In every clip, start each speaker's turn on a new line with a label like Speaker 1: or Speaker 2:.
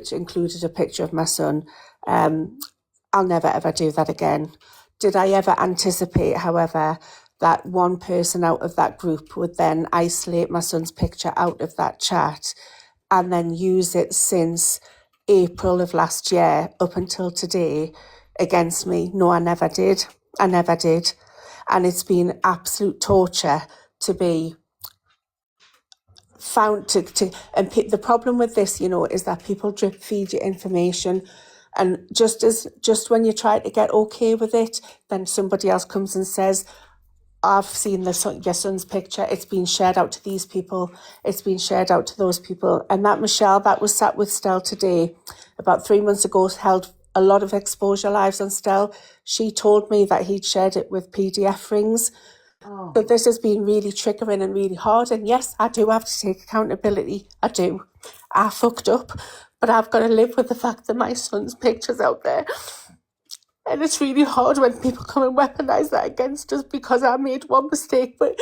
Speaker 1: which included a picture of my son. I'll never ever do that again. Did I ever anticipate, however, that one person out of that group would then isolate my son's picture out of that chat and then use it since April of last year up until today against me? No, I never did. I never did. And it's been absolute torture to be found the problem with this, is that people drip feed you information, and just when you try to get okay with it, then somebody else comes and says, I've seen your son's picture, it's been shared out to these people, it's been shared out to those people. And that Michelle that was sat with Stell today about 3 months ago held a lot of exposure lives on Stell. She told me that he'd shared it with PDF rings. So this has been really triggering and really hard. And yes, I do have to take accountability. I do. I fucked up. But I've got to live with the fact that my son's picture's out there. And it's really hard when people come and weaponise that against us because I made one mistake. But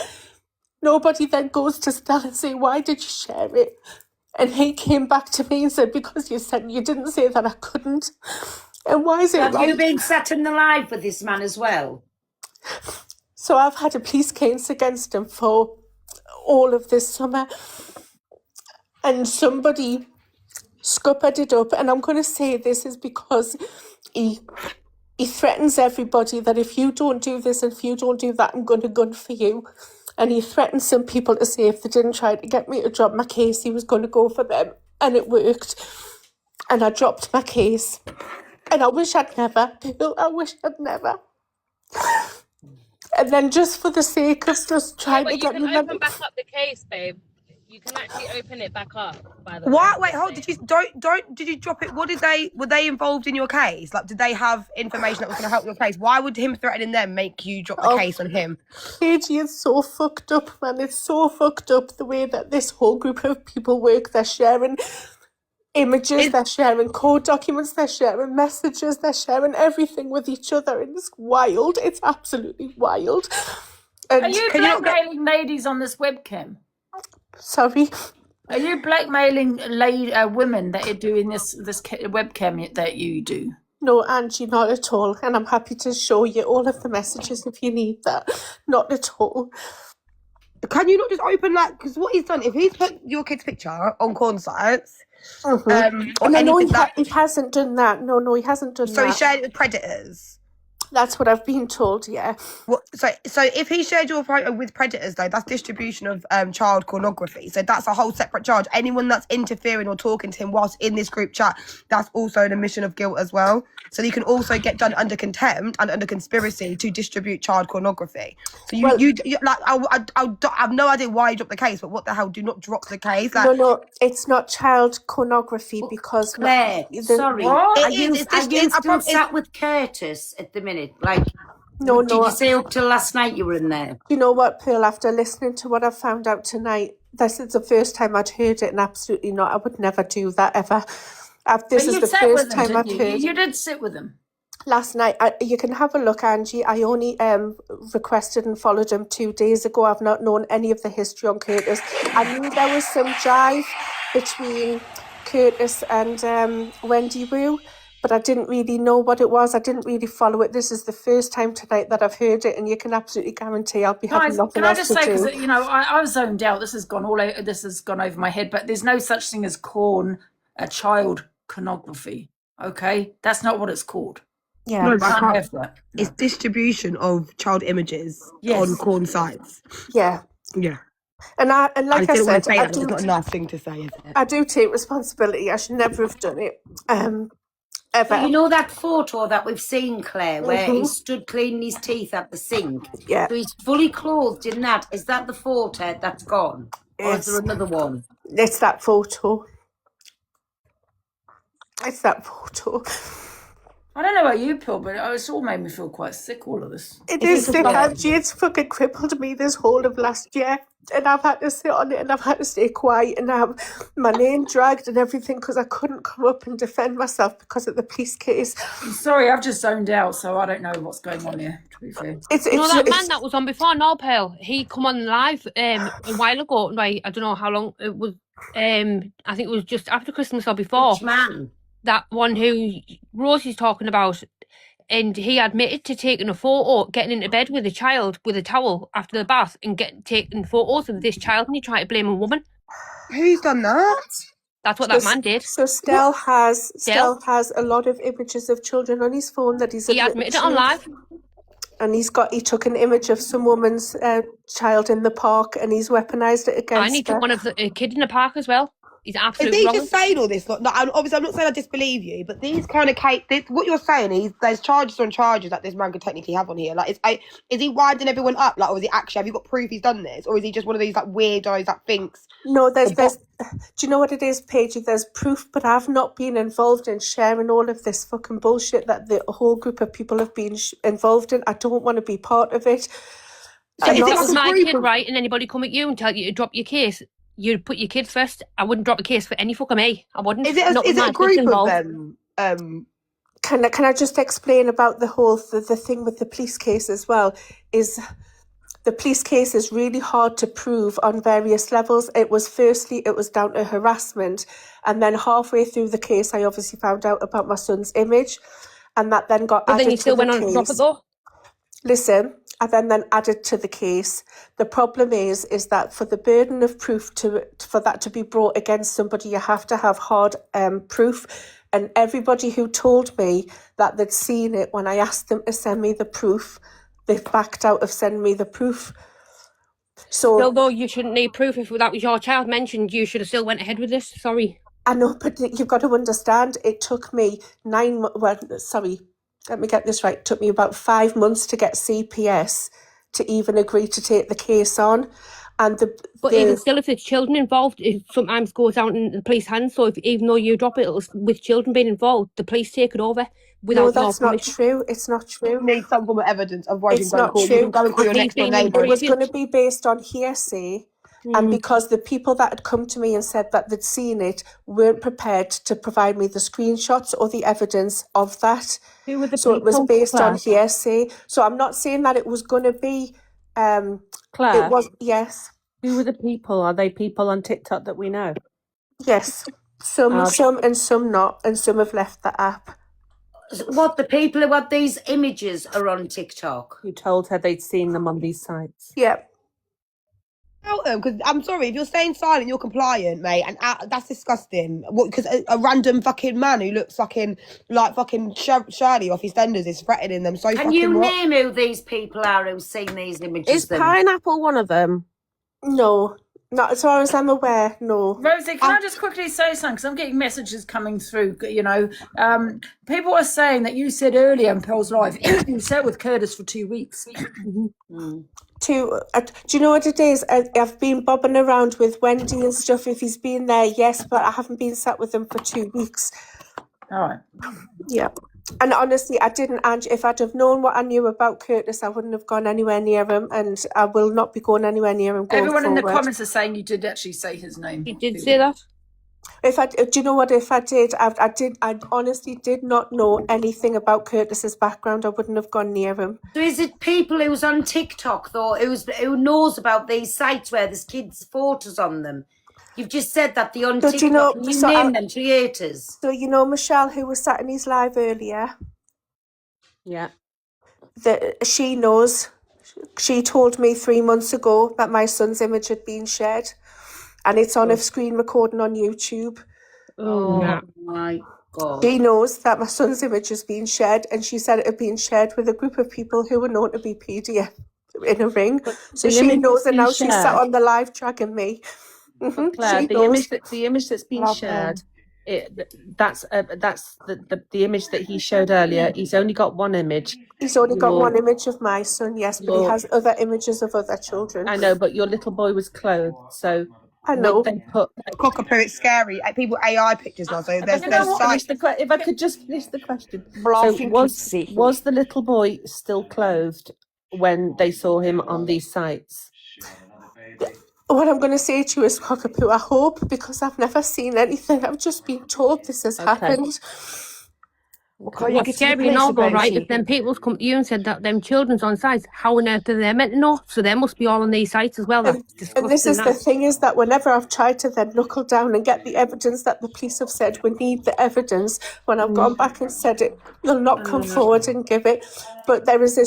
Speaker 1: nobody then goes to Stell and say, why did you share it? And he came back to me and said, because you didn't say that I couldn't. And why is it
Speaker 2: Have
Speaker 1: right?
Speaker 2: you been sat in the live with this man as well?
Speaker 1: So I've had a police case against him for all of this summer. And somebody scuppered it up. And I'm going to say this is because he threatens everybody that if you don't do this and if you don't do that, I'm going to gun for you. And he threatened some people to say if they didn't try to get me to drop my case, he was going to go for them. And it worked. And I dropped my case. And I wish I'd never. I wish I'd never. And then just for the sake of just trying to get me...
Speaker 3: You can open back up the case, babe. You can actually open it back up, by the way.
Speaker 4: What? Wait, hold. Did you drop it? Were they involved in your case? Like, did they have information that was going to help your case? Why would him threatening them make you drop the case on him?
Speaker 1: Katie, it's so fucked up, man. It's so fucked up the way that this whole group of people work. They're sharing images, they're sharing code documents, they're sharing messages, they're sharing everything with each other. And it's wild. It's absolutely wild. And
Speaker 5: are you blackmailing ladies on this webcam?
Speaker 1: Sorry?
Speaker 5: Are you blackmailing women that are doing this webcam that you do?
Speaker 1: No, Angie, not at all. And I'm happy to show you all of the messages if you need that. Not at all.
Speaker 4: Can you not just open because what he's done, if he's put your kid's picture on corn sites,
Speaker 1: No, he hasn't done that. No, he hasn't done that.
Speaker 4: So he shared it with predators?
Speaker 1: That's what I've been told, yeah.
Speaker 4: So if he shared your photo with predators, though, that's distribution of child pornography. So that's a whole separate charge. Anyone that's interfering or talking to him whilst in this group chat, that's also an admission of guilt as well. So you can also get done under contempt and under conspiracy to distribute child pornography. So I have no idea why you dropped the case, but what the hell? Do not drop the case.
Speaker 1: No, it's not child pornography because
Speaker 2: Claire, sorry, are you still sat with Curtis at the minute?
Speaker 1: No.
Speaker 2: Did you say up till last night you were in there?
Speaker 1: You know what, Pearl? After listening to what I found out tonight, this is the first time I'd heard it, and absolutely not. I would never do that ever. This is the first time I've heard.
Speaker 5: You did sit with him
Speaker 1: last night. You can have a look, Angie. I only requested and followed him 2 days ago. I've not known any of the history on Curtis. I knew there was some jive between Curtis and Wendy Wu, but I didn't really know what it was. I didn't really follow it. This is the first time tonight that I've heard it, and you can absolutely guarantee I'll be having nothing else to do.
Speaker 5: Can I just say, because I was zoned out. This has gone over my head. But there's no such thing as child pornography. Okay, that's not what it's called.
Speaker 1: Yeah,
Speaker 4: no, I can't have that. It's distribution of child images on corn sites.
Speaker 1: Yeah. And like I said,
Speaker 4: it's not a nice thing to say, is it?
Speaker 1: I do take responsibility. I should never have done it. Ever.
Speaker 2: You know that photo that we've seen, Claire, where he stood cleaning his teeth at the sink?
Speaker 1: Yeah.
Speaker 2: So he's fully clothed in that. Is that the photo that's gone? Or is there another one?
Speaker 1: It's that photo. It's that photo.
Speaker 5: I don't know about you, Pill, but it's all made me feel quite sick, all of this.
Speaker 1: It
Speaker 4: Is
Speaker 1: is
Speaker 4: it just
Speaker 1: sick,
Speaker 4: like-
Speaker 1: Angie. It's fucking crippled me this whole of last year. And I've had to sit on it and I've had to stay quiet and have my name dragged and everything because I couldn't come up and defend myself because of the police case.
Speaker 5: I'm sorry, I've just zoned out, so I don't know what's going on here, to be fair.
Speaker 6: You know that man that was on before, Noel Pale? He come on live a while ago. Like, I don't know how long it was. I think it was just after Christmas or before.
Speaker 2: Which man?
Speaker 6: That one who Rosie's talking about, and he admitted to taking a photo, getting into bed with a child with a towel after the bath, and taking photos of this child, and he tried to blame a woman.
Speaker 4: Who's done that?
Speaker 6: That's what that man did.
Speaker 1: So Stell has a lot of images of children on his phone that he's
Speaker 6: He admitted it on live.
Speaker 1: and he took an image of some woman's child in the park and he's weaponized it against
Speaker 6: And he
Speaker 1: her.
Speaker 6: took one of a kid in the park as well. He's
Speaker 4: Is
Speaker 6: absolutely
Speaker 4: he
Speaker 6: wrong.
Speaker 4: just saying all this? Obviously, I'm not saying I disbelieve you, but these kind of what you're saying is there's charges on charges that this man could technically have on here. Like, is he winding everyone up? Like, or is he actually? Have you got proof he's done this, or is he just one of these like weirdos that thinks?
Speaker 1: No, there's do you know what it is, Paige? There's proof, but I've not been involved in sharing all of this fucking bullshit that the whole group of people have been involved in. I don't want to be part of it.
Speaker 4: So
Speaker 6: If
Speaker 4: is
Speaker 6: it
Speaker 4: it
Speaker 6: was
Speaker 4: like a
Speaker 6: my
Speaker 4: group
Speaker 6: kid,
Speaker 4: of-
Speaker 6: right, and anybody come at you and tell you to drop your case, you'd put your kid first. I wouldn't drop a case for any fucker me. I wouldn't.
Speaker 4: Is it
Speaker 6: Not with
Speaker 4: a
Speaker 6: my kids
Speaker 4: group of
Speaker 6: involved.
Speaker 4: them?
Speaker 1: Can I just explain about the thing with the police case as well? Is the police case is really hard to prove on various levels. It was down to harassment, and then halfway through the case, I obviously found out about my son's image, and that then got
Speaker 6: But
Speaker 1: added
Speaker 6: then you
Speaker 1: to
Speaker 6: still
Speaker 1: the
Speaker 6: went on to drop it
Speaker 1: case.
Speaker 6: though.
Speaker 1: Listen, I then added to the case. The problem is that for the burden of proof for that to be brought against somebody, you have to have hard proof. And everybody who told me that they'd seen it, when I asked them to send me the proof, they backed out of sending me the proof. So
Speaker 6: Although you shouldn't need proof if that was your child mentioned, you should have still went ahead with this. Sorry.
Speaker 1: I know, but you've got to understand, it took me let me get this right. It took me about 5 months to get CPS to even agree to take the case on. And
Speaker 6: But even still, if there's children involved, it sometimes goes out in the police hands. So even though you drop it with children being involved, the police take it over without
Speaker 1: no,
Speaker 6: your
Speaker 1: that's not
Speaker 6: permission.
Speaker 1: true. It's not true.
Speaker 4: You need some form of evidence, otherwise
Speaker 1: It's
Speaker 4: you
Speaker 1: not
Speaker 4: can
Speaker 1: true.
Speaker 4: go and call your
Speaker 6: These
Speaker 4: next door
Speaker 6: being
Speaker 4: neighbour.
Speaker 1: It was
Speaker 6: Previous-
Speaker 1: going to be based on hearsay. And because the people that had come to me and said that they'd seen it weren't prepared to provide me the screenshots or the evidence of that.
Speaker 7: Who were the
Speaker 1: So it was
Speaker 7: people,
Speaker 1: based on
Speaker 7: Claire?
Speaker 1: hearsay. So I'm not saying that it was going to be,
Speaker 7: Claire,
Speaker 1: it was, yes,
Speaker 7: who were the people? Are they people on TikTok that we know?
Speaker 1: yes. Some and some not, and some have left the app.
Speaker 2: What, the people who had these images are on TikTok?
Speaker 7: Who told her they'd seen them on these sites?
Speaker 1: Yeah.
Speaker 4: Because I'm sorry, if you're staying silent, you're compliant, mate, and that's disgusting. What? Because a random fucking man who looks fucking like fucking Shirley off EastEnders is threatening them so
Speaker 2: Can
Speaker 4: fucking
Speaker 2: you
Speaker 4: what?
Speaker 2: name who these people are who've seen these images?
Speaker 7: Is
Speaker 2: then?
Speaker 7: Pineapple one of them?
Speaker 1: No, not as far as I'm aware, no.
Speaker 5: Rosie, can I just quickly say something? Because I'm getting messages coming through, you know. People are saying that you said earlier in Pearl's Live, you sat with Curtis for 2 weeks.
Speaker 1: Do you know what it is? I've been bobbing around with Wendy and stuff. If he's been there, yes, but I haven't been sat with him for 2 weeks.
Speaker 5: All right.
Speaker 1: Yeah. And honestly, I didn't, Ange. If I'd have known what I knew about Curtis, I wouldn't have gone anywhere near him, and I will not be going anywhere near him going
Speaker 5: Everyone in the
Speaker 1: forward.
Speaker 5: comments are saying you did actually say his name.
Speaker 6: You did say that?
Speaker 1: Do you know what? If I did, I honestly did not know anything about Curtis's background. I wouldn't have gone near him.
Speaker 2: So is it people who's on TikTok, though, who knows about these sites where there's kids' photos on them? You've just said that the on
Speaker 1: So do
Speaker 2: TikTok.
Speaker 1: you know-
Speaker 2: Can you
Speaker 1: so
Speaker 2: name them creators?
Speaker 1: So you know Michelle, who was sat in his live earlier,
Speaker 7: Yeah.
Speaker 1: that she knows. She told me 3 months ago that my son's image had been shared, and it's on a screen recording on YouTube.
Speaker 2: Oh
Speaker 7: Yeah.
Speaker 2: my God.
Speaker 1: She knows that my son's image has been shared, and she said it had been shared with a group of people who were known to be PDF in a ring. So
Speaker 7: the
Speaker 1: she
Speaker 7: image
Speaker 1: knows,
Speaker 7: that's
Speaker 1: and
Speaker 7: been
Speaker 1: now she's sat
Speaker 7: shared-
Speaker 1: on the live dragging me.
Speaker 7: Claire,
Speaker 1: She
Speaker 7: the
Speaker 1: knows.
Speaker 7: image that's been
Speaker 1: Love
Speaker 7: shared, that's the image that he showed earlier. He's only got one image.
Speaker 1: He's only got
Speaker 7: Your-
Speaker 1: one image of my son, yes, but he
Speaker 7: your-
Speaker 1: has other images of other children.
Speaker 7: I know, but your little boy was clothed, so
Speaker 1: I know.
Speaker 7: Would they put?
Speaker 4: Cockapoo, it's scary. People AI pictures now, so there's
Speaker 7: You know what?
Speaker 4: sites.
Speaker 7: If I could just finish the question.
Speaker 8: Well, I
Speaker 7: So
Speaker 8: think
Speaker 7: was
Speaker 8: it's safe.
Speaker 7: the little boy still clothed when they saw him on these sites?
Speaker 1: What I'm going to say to you is, Cockapoo, I hope, because I've never seen anything. I've just been told this has
Speaker 7: Okay.
Speaker 1: happened.
Speaker 8: Well, can't you
Speaker 6: What's
Speaker 8: get to the
Speaker 6: scary and
Speaker 8: police
Speaker 6: all though,
Speaker 8: about
Speaker 6: right?
Speaker 8: it?
Speaker 6: If them people's come to you and said that them children's on sites, how on earth are they meant to know? So they must be all on these sites as well. That's
Speaker 1: And this
Speaker 6: disgusting.
Speaker 1: is the thing, is that whenever I've tried to then knuckle down and get the evidence that the police have said we need the evidence, when I've gone back and said it, they'll not come forward and give it. But there was a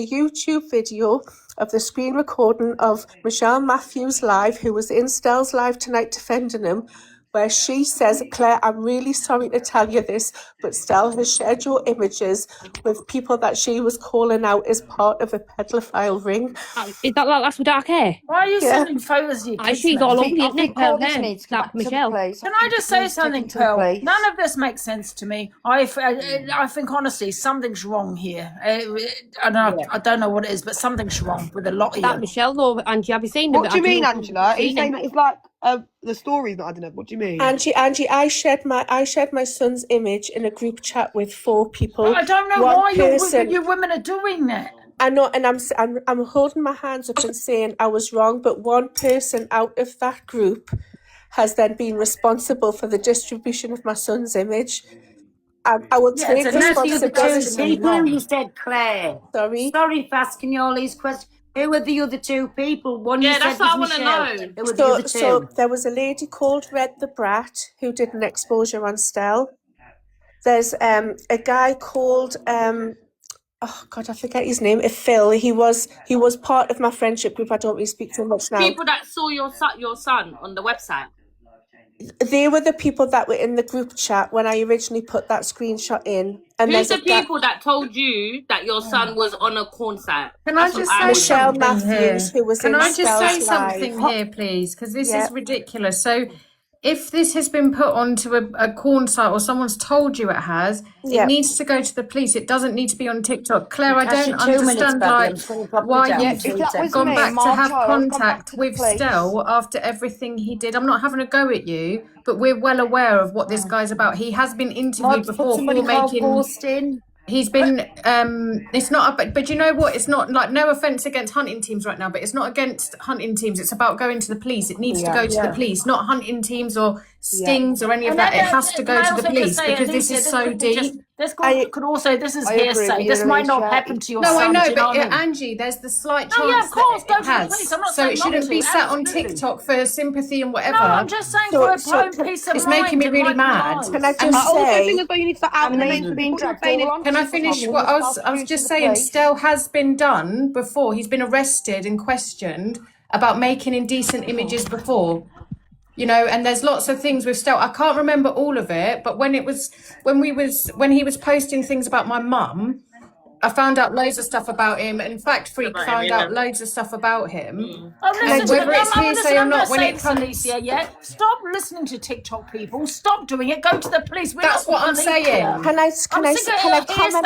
Speaker 1: YouTube video of the screen recording of Michelle Matthews live, who was in Stell's live tonight defending him, where she says, Claire, I'm really sorry to tell you this, but Stell has shared your images with people that she was calling out as part of a pedophile ring.
Speaker 6: Is that like that's with dark hair?
Speaker 5: Why are you
Speaker 1: Yeah.
Speaker 5: sending photos of your kids?
Speaker 6: She's
Speaker 5: now?
Speaker 6: all
Speaker 8: I
Speaker 6: over
Speaker 8: think,
Speaker 6: the
Speaker 8: I
Speaker 6: internet,
Speaker 8: think all
Speaker 6: Pearl
Speaker 8: this
Speaker 6: hair,
Speaker 8: needs to go
Speaker 6: like
Speaker 8: back to the
Speaker 6: Michelle.
Speaker 8: police.
Speaker 5: Can I just say
Speaker 8: Please take
Speaker 5: something,
Speaker 8: it to the
Speaker 5: Pearl?
Speaker 8: police.
Speaker 5: None of this makes sense to me. I think honestly something's wrong here. I don't know what it is, but something's wrong with a lot of
Speaker 6: That
Speaker 5: you.
Speaker 6: Michelle though, Angie, have you seen
Speaker 4: What
Speaker 6: it?
Speaker 4: do you mean,
Speaker 6: I've
Speaker 4: Angela? Are you
Speaker 6: seen
Speaker 4: saying
Speaker 6: it.
Speaker 4: that it's like the story's not adding up? What do you mean?
Speaker 1: Angie, I shared my son's image in a group chat with 4 people.
Speaker 5: I don't know
Speaker 1: One
Speaker 5: why
Speaker 1: person,
Speaker 5: you women are doing that.
Speaker 1: I know, and I'm holding my hands up and saying I was wrong, but one person out of that group has then been responsible for the distribution of my son's image. I will
Speaker 5: Yeah,
Speaker 1: take
Speaker 5: so that's the other two
Speaker 1: responsibility.
Speaker 2: People you said, Claire.
Speaker 1: Sorry.
Speaker 2: Sorry for asking you all these questions. Who were the other 2 people? One you
Speaker 3: Yeah,
Speaker 2: said
Speaker 3: that's what I
Speaker 2: was
Speaker 3: wanna
Speaker 2: Michelle.
Speaker 3: know.
Speaker 2: Who were the other 2?
Speaker 1: So there was a lady called Red the Brat who did an exposure on Stell. There's a guy called oh God, I forget his name. Phil. He was part of my friendship group. I don't really speak too much now.
Speaker 3: People that saw your son on the website.
Speaker 1: They were the people that were in the group chat when I originally put that screenshot in. And
Speaker 3: Who's
Speaker 1: there's
Speaker 3: the
Speaker 1: a guy,
Speaker 3: people that told you that your son was on a corn site?
Speaker 5: Can I
Speaker 3: That's what
Speaker 5: just
Speaker 3: I
Speaker 5: say
Speaker 3: want to know.
Speaker 1: Michelle
Speaker 5: something
Speaker 1: Matthews,
Speaker 5: here?
Speaker 1: who was
Speaker 5: Can
Speaker 1: in
Speaker 5: I just say
Speaker 1: Stell's
Speaker 5: something
Speaker 1: live.
Speaker 5: here, please? Because this
Speaker 1: Yeah.
Speaker 5: is ridiculous. So, if this has been put onto a corn site or someone's told you it has,
Speaker 1: Yeah.
Speaker 5: it needs to go to the police. It doesn't need to be on TikTok. Claire, I
Speaker 2: Cash
Speaker 5: don't
Speaker 2: it 2 minutes,
Speaker 5: understand
Speaker 2: baby. I'm
Speaker 5: like
Speaker 2: just going to drop
Speaker 5: why
Speaker 2: it down.
Speaker 8: Yeah,
Speaker 5: you've
Speaker 8: if that was
Speaker 5: gone
Speaker 8: me,
Speaker 5: back to
Speaker 8: my
Speaker 5: have
Speaker 8: child, I'd gone back
Speaker 5: contact
Speaker 8: to the
Speaker 5: with
Speaker 8: police.
Speaker 5: Stell after everything he did. I'm not having a go at you, but we're well aware of what this guy's about. He has been interviewed
Speaker 2: Mods, put
Speaker 5: before
Speaker 2: somebody
Speaker 5: for
Speaker 2: called
Speaker 5: making.
Speaker 2: Ghosting.
Speaker 5: He's been it's not but you know what, it's not like, no offense against hunting teams right now, but it's not against hunting teams, it's about going to the police. It needs to go to the police, not hunting teams or stings or any of that. It has to go to the police because this is so deep.
Speaker 2: This
Speaker 1: I-
Speaker 2: could also, this is
Speaker 8: I agree
Speaker 2: hearsay.
Speaker 8: with
Speaker 2: This
Speaker 8: you,
Speaker 2: might not
Speaker 8: Alicia.
Speaker 2: happen to your
Speaker 5: No, I
Speaker 2: son.
Speaker 5: know,
Speaker 2: do you
Speaker 5: but
Speaker 2: what I mean?
Speaker 5: Angie, there's the slight chance
Speaker 2: Oh, yeah, of course,
Speaker 5: that
Speaker 2: go
Speaker 5: it
Speaker 2: to the
Speaker 5: has.
Speaker 2: police. I'm not
Speaker 5: So
Speaker 2: saying
Speaker 5: it
Speaker 2: not
Speaker 5: shouldn't
Speaker 2: to,
Speaker 5: be sat on
Speaker 2: absolutely.
Speaker 5: TikTok for sympathy and whatever.
Speaker 2: No, I'm just saying
Speaker 1: So-
Speaker 2: for a
Speaker 1: so
Speaker 2: peace of
Speaker 5: it's
Speaker 2: mind.
Speaker 5: making me
Speaker 2: it
Speaker 5: really
Speaker 2: might be
Speaker 5: mad.
Speaker 2: nice.
Speaker 1: Can I
Speaker 4: And
Speaker 1: just
Speaker 4: my also
Speaker 1: say?
Speaker 4: thing as well, you need to start out
Speaker 8: And
Speaker 4: the
Speaker 8: then
Speaker 4: names.
Speaker 8: being dragged all on
Speaker 5: Can I
Speaker 8: TikTok
Speaker 5: finish
Speaker 8: and
Speaker 5: what I
Speaker 8: stuff
Speaker 5: was
Speaker 8: through
Speaker 5: just
Speaker 8: to the
Speaker 5: saying?
Speaker 8: police.
Speaker 5: Stell has been done before. He's been arrested and questioned about making indecent images before. You know, and there's lots of things with Stell. I can't remember all of it, but when he was posting things about my mum, I found out loads of stuff about him. In fact, Freak
Speaker 3: About him,
Speaker 5: found
Speaker 3: yeah.
Speaker 5: out loads of stuff about him.
Speaker 2: Oh, listen
Speaker 5: And
Speaker 2: to
Speaker 5: whether
Speaker 2: them.
Speaker 5: it's
Speaker 2: I'm
Speaker 5: hearsay or not, when it comes,
Speaker 2: Alicia, yeah? Stop listening to TikTok people. Stop doing it. Go to the police. We're
Speaker 5: That's
Speaker 2: not
Speaker 5: what I'm
Speaker 2: police
Speaker 5: saying.
Speaker 2: here.
Speaker 1: Can I
Speaker 2: I'm
Speaker 1: comment
Speaker 2: sick of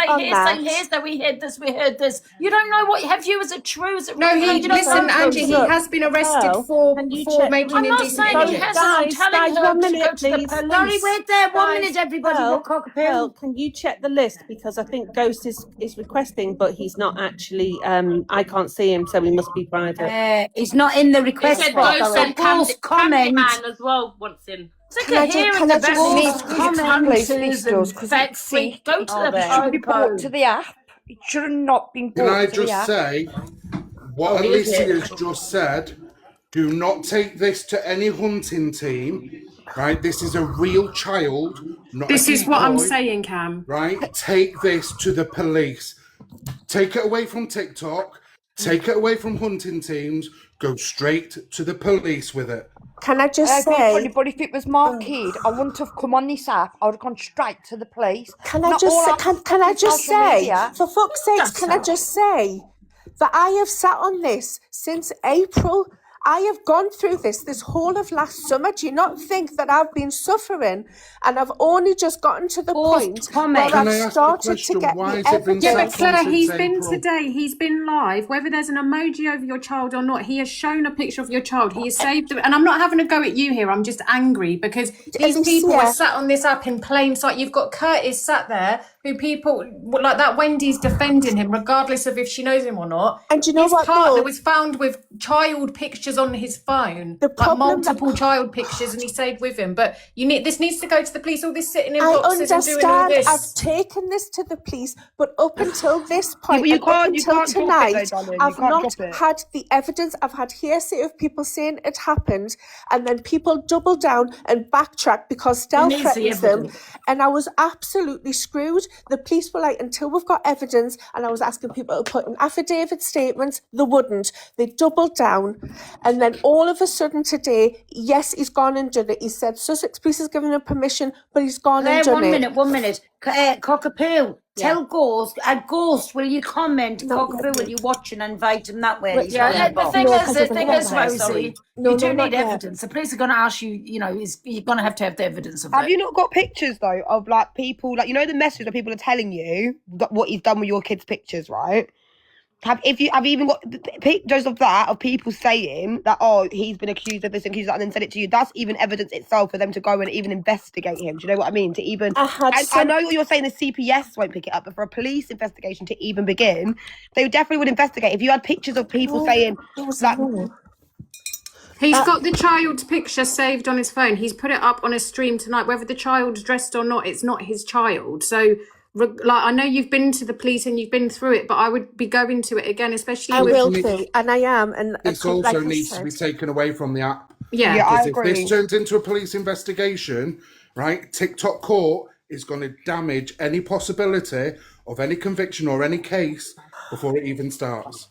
Speaker 1: on that?
Speaker 2: hearsay, we heard this, we heard this. You don't know what, have you, is it true, is it
Speaker 5: no,
Speaker 2: real?
Speaker 5: he
Speaker 2: You don't
Speaker 5: listen,
Speaker 2: know.
Speaker 5: Angie. He
Speaker 1: Look,
Speaker 5: has been arrested
Speaker 8: Pearl,
Speaker 5: for
Speaker 8: can you
Speaker 5: for
Speaker 8: check-
Speaker 5: making
Speaker 2: I'm not
Speaker 5: indecent
Speaker 2: saying he
Speaker 5: images.
Speaker 2: hasn't. I'm telling her
Speaker 8: 1
Speaker 2: to
Speaker 8: minute,
Speaker 2: go to the
Speaker 8: please.
Speaker 2: police. Sorry, wait there. 1
Speaker 8: Guys,
Speaker 2: minute, everybody.
Speaker 8: Pearl,
Speaker 2: We'll cock a pill.
Speaker 7: Pearl, can you check the list, because I think Ghost is requesting, but he's not actually. I can't see him, so he must be private.
Speaker 2: He's not in the
Speaker 3: They
Speaker 2: request
Speaker 3: said
Speaker 2: box.
Speaker 3: Ghost
Speaker 2: So
Speaker 3: and
Speaker 2: false comment.
Speaker 3: Candyman as well wants in.
Speaker 2: Sick
Speaker 1: Can I
Speaker 2: of
Speaker 1: ju-
Speaker 2: hearing
Speaker 1: can
Speaker 2: the
Speaker 1: I just-
Speaker 2: false
Speaker 8: Please,
Speaker 2: comments
Speaker 8: please,
Speaker 2: and
Speaker 8: because
Speaker 2: fake
Speaker 8: it's
Speaker 2: freak. Go to the
Speaker 8: It should be put to the app. It should have not been
Speaker 9: Can
Speaker 8: put
Speaker 9: I
Speaker 8: to the
Speaker 9: just
Speaker 8: app.
Speaker 9: say what Alicia's just said? Do not take this to any hunting team, right? This is a real child, not
Speaker 5: This
Speaker 9: a
Speaker 5: is what I'm
Speaker 9: decoy,
Speaker 5: saying, Cam.
Speaker 9: right? Take this to the police. Take it away from TikTok. Take it away from hunting teams. Go straight to the police with it.
Speaker 1: Can I
Speaker 8: I
Speaker 1: just
Speaker 8: agree,
Speaker 1: say?
Speaker 8: funny, but if it was my kid, I wouldn't have come on this app. I would have gone straight to the police.
Speaker 1: Can I
Speaker 8: Not
Speaker 1: just
Speaker 8: all
Speaker 1: say?
Speaker 8: our
Speaker 1: Can I just
Speaker 8: social
Speaker 1: say?
Speaker 8: media.
Speaker 1: For fuck's sakes, can I just say that I have sat on this since April. I have gone through this whole of last summer. Do you not think that I've been suffering, and I've only just gotten to the point where
Speaker 2: comment.
Speaker 9: Can I
Speaker 1: I've
Speaker 9: ask the
Speaker 1: started to
Speaker 9: question,
Speaker 1: get
Speaker 9: why
Speaker 1: the
Speaker 9: has it been
Speaker 5: Yeah, but
Speaker 1: evidence?
Speaker 9: sat on
Speaker 5: Claire, he's
Speaker 9: since
Speaker 5: been
Speaker 9: April?
Speaker 5: today, he's been live, whether there's an emoji over your child or not, he has shown a picture of your child, he has saved them, and I'm not having a go at you here, I'm just angry because these people are
Speaker 1: Alicia,
Speaker 5: sat on this app in plain sight. You've got Curtis sat there, who people, like that Wendy's defending him, regardless of if she knows him or not.
Speaker 1: and you know
Speaker 5: His
Speaker 1: what
Speaker 5: partner
Speaker 1: though?
Speaker 5: was found with child pictures on his phone,
Speaker 1: The
Speaker 5: like
Speaker 1: problem that
Speaker 5: multiple child pictures, and he stayed with him. But this needs to go to the police, all this sitting in
Speaker 1: I
Speaker 5: boxes and doing all
Speaker 1: understand. I've
Speaker 5: this.
Speaker 1: taken this to the police, but up until this
Speaker 4: Yeah,
Speaker 1: point,
Speaker 4: but you
Speaker 1: and up
Speaker 4: can't
Speaker 1: until
Speaker 4: drop it though,
Speaker 1: tonight,
Speaker 4: darling. You
Speaker 1: I've
Speaker 4: can't
Speaker 1: not
Speaker 4: drop it.
Speaker 1: had the evidence. I've had hearsay of people saying it happened, and then people double down and backtrack because
Speaker 2: Who
Speaker 1: Stell
Speaker 2: needs the
Speaker 1: threatens them,
Speaker 2: evidence?
Speaker 1: and I was absolutely screwed. The police were like, until we've got evidence, and I was asking people to put in affidavit statements. They wouldn't. They doubled down, and then all of a sudden today, yes, he's gone and done it. He said Sussex Police has given him permission, but he's gone
Speaker 2: Claire,
Speaker 1: and done it.
Speaker 2: 1 minute. Cockapoo,
Speaker 3: Yeah.
Speaker 2: tell Ghost, will you comment?
Speaker 1: Not
Speaker 2: Cockapoo,
Speaker 1: yet.
Speaker 2: will you watch and invite him that way?
Speaker 1: Wait,
Speaker 2: He's
Speaker 3: Yeah,
Speaker 2: on the
Speaker 3: and the
Speaker 2: box.
Speaker 3: thing
Speaker 1: No,
Speaker 3: is,
Speaker 1: because
Speaker 3: the
Speaker 1: of the
Speaker 3: thing is,
Speaker 1: weather.
Speaker 3: Rosie,
Speaker 2: Sorry.
Speaker 1: No,
Speaker 3: you do
Speaker 1: no, not
Speaker 3: need
Speaker 1: yet.
Speaker 3: evidence. The police are going to ask you, you're going to have the evidence of
Speaker 4: Have
Speaker 3: it.
Speaker 4: you not got pictures though of like people, like, you know, the message that people are telling you what he's done with your kids' pictures, right? Have you even got pictures of that, of people saying that, oh, he's been accused of this and accused of that, and then said it to you? That's even evidence itself for them to go and even investigate him. Do you know what I mean? To even,
Speaker 1: I had
Speaker 4: I
Speaker 1: some.
Speaker 4: know you're saying the CPS won't pick it up, but for a police investigation to even begin, they definitely would investigate. If you had pictures of people saying,
Speaker 1: There was
Speaker 4: like,
Speaker 1: no.
Speaker 5: He's got the child's picture saved on his phone. He's put it up on his stream tonight. Whether the child's dressed or not, it's not his child. So, like, I know you've been to the police and you've been through it, but I would be going to it again, especially
Speaker 1: I
Speaker 5: with.
Speaker 1: will do, and I am, and
Speaker 9: This
Speaker 1: like
Speaker 9: also
Speaker 1: I
Speaker 9: needs to be
Speaker 1: said,
Speaker 9: taken away from the app.
Speaker 5: Yeah.
Speaker 4: yeah, I
Speaker 9: Because if
Speaker 4: agree.
Speaker 9: this turns into a police investigation, right, TikTok court is going to damage any possibility of any conviction or any case before it even starts.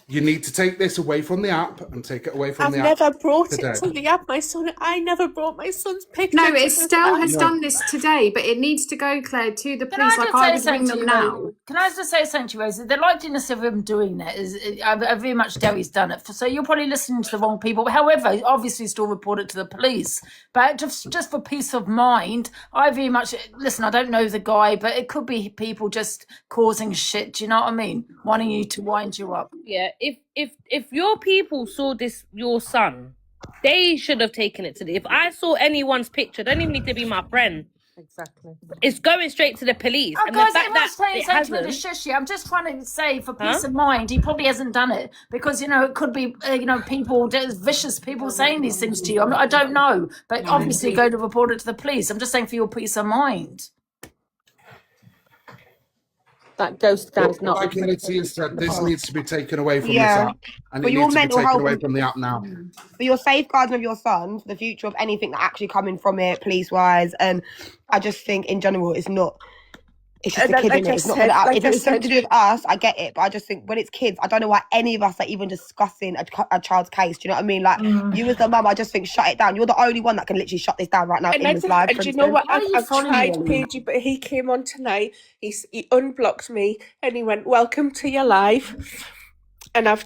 Speaker 9: You need to take this away from the app and take it away from
Speaker 1: I've
Speaker 9: the app
Speaker 1: never brought
Speaker 9: today.
Speaker 1: it to the app. I never brought my son's picture.
Speaker 5: No,
Speaker 1: to this
Speaker 5: Estelle
Speaker 1: app.
Speaker 5: has done this today, but it needs to go, Claire, to the
Speaker 3: Can
Speaker 5: police.
Speaker 3: I
Speaker 5: Like,
Speaker 3: just
Speaker 5: I
Speaker 3: say
Speaker 5: would ring
Speaker 3: something to
Speaker 5: them
Speaker 3: you,
Speaker 5: now.
Speaker 3: Rosie? Can I just say something to you, Rosie? The likeliness of him doing that is, I very much doubt he's done it. So you're probably listening to the wrong people. However, obviously still report it to the police. But just for peace of mind, I very much, listen, I don't know the guy, but it could be people just causing shit, do you know what I mean? Wanting you to wind you up.
Speaker 6: Yeah, if your people saw this, your son, they should have taken it to the. If I saw anyone's picture, don't even need to be my friend.
Speaker 7: Exactly.
Speaker 6: It's going straight to the police.
Speaker 3: Oh,
Speaker 6: And
Speaker 3: guys,
Speaker 6: the fact
Speaker 3: I'm
Speaker 6: that
Speaker 3: not saying
Speaker 6: it
Speaker 3: something to the
Speaker 6: hasn't.
Speaker 3: shishi. I'm just trying to say, for
Speaker 6: Huh?
Speaker 3: peace of mind, he probably hasn't done it because it could be people, there's vicious people saying these things to you. I don't know, but obviously go to report it to the police. I'm just saying for your peace of mind.
Speaker 7: That ghost guy's
Speaker 9: But
Speaker 7: not.
Speaker 9: like Alicia said, this needs to be taken away from
Speaker 4: Yeah.
Speaker 9: this app. And
Speaker 4: For
Speaker 9: it
Speaker 4: your
Speaker 9: needs to be
Speaker 4: mental
Speaker 9: taken
Speaker 4: health
Speaker 9: away
Speaker 4: and-
Speaker 9: from the app now.
Speaker 4: for your safeguarding of your son, for the future of anything that actually coming from it, police wise, and I just think in general it's not. It's just
Speaker 1: And
Speaker 4: a kid,
Speaker 1: like
Speaker 4: innit?
Speaker 1: I
Speaker 4: It's not
Speaker 1: said-
Speaker 4: gonna.
Speaker 1: like
Speaker 4: If
Speaker 1: I
Speaker 4: it was something
Speaker 1: said-
Speaker 4: to do with us, I get it. But I just think when it's kids, I don't know why any of us are even discussing a child's case. Do you know what I mean? Like you as the mum, I just think shut it down. You're the only one that can literally shut this down right now
Speaker 1: And,
Speaker 4: in this live.
Speaker 1: and you know what?
Speaker 3: Why are you
Speaker 1: I've
Speaker 3: following
Speaker 1: tried
Speaker 3: me?
Speaker 1: Paige, but he came on tonight. He unblocked me and he went, "Welcome to your life." And I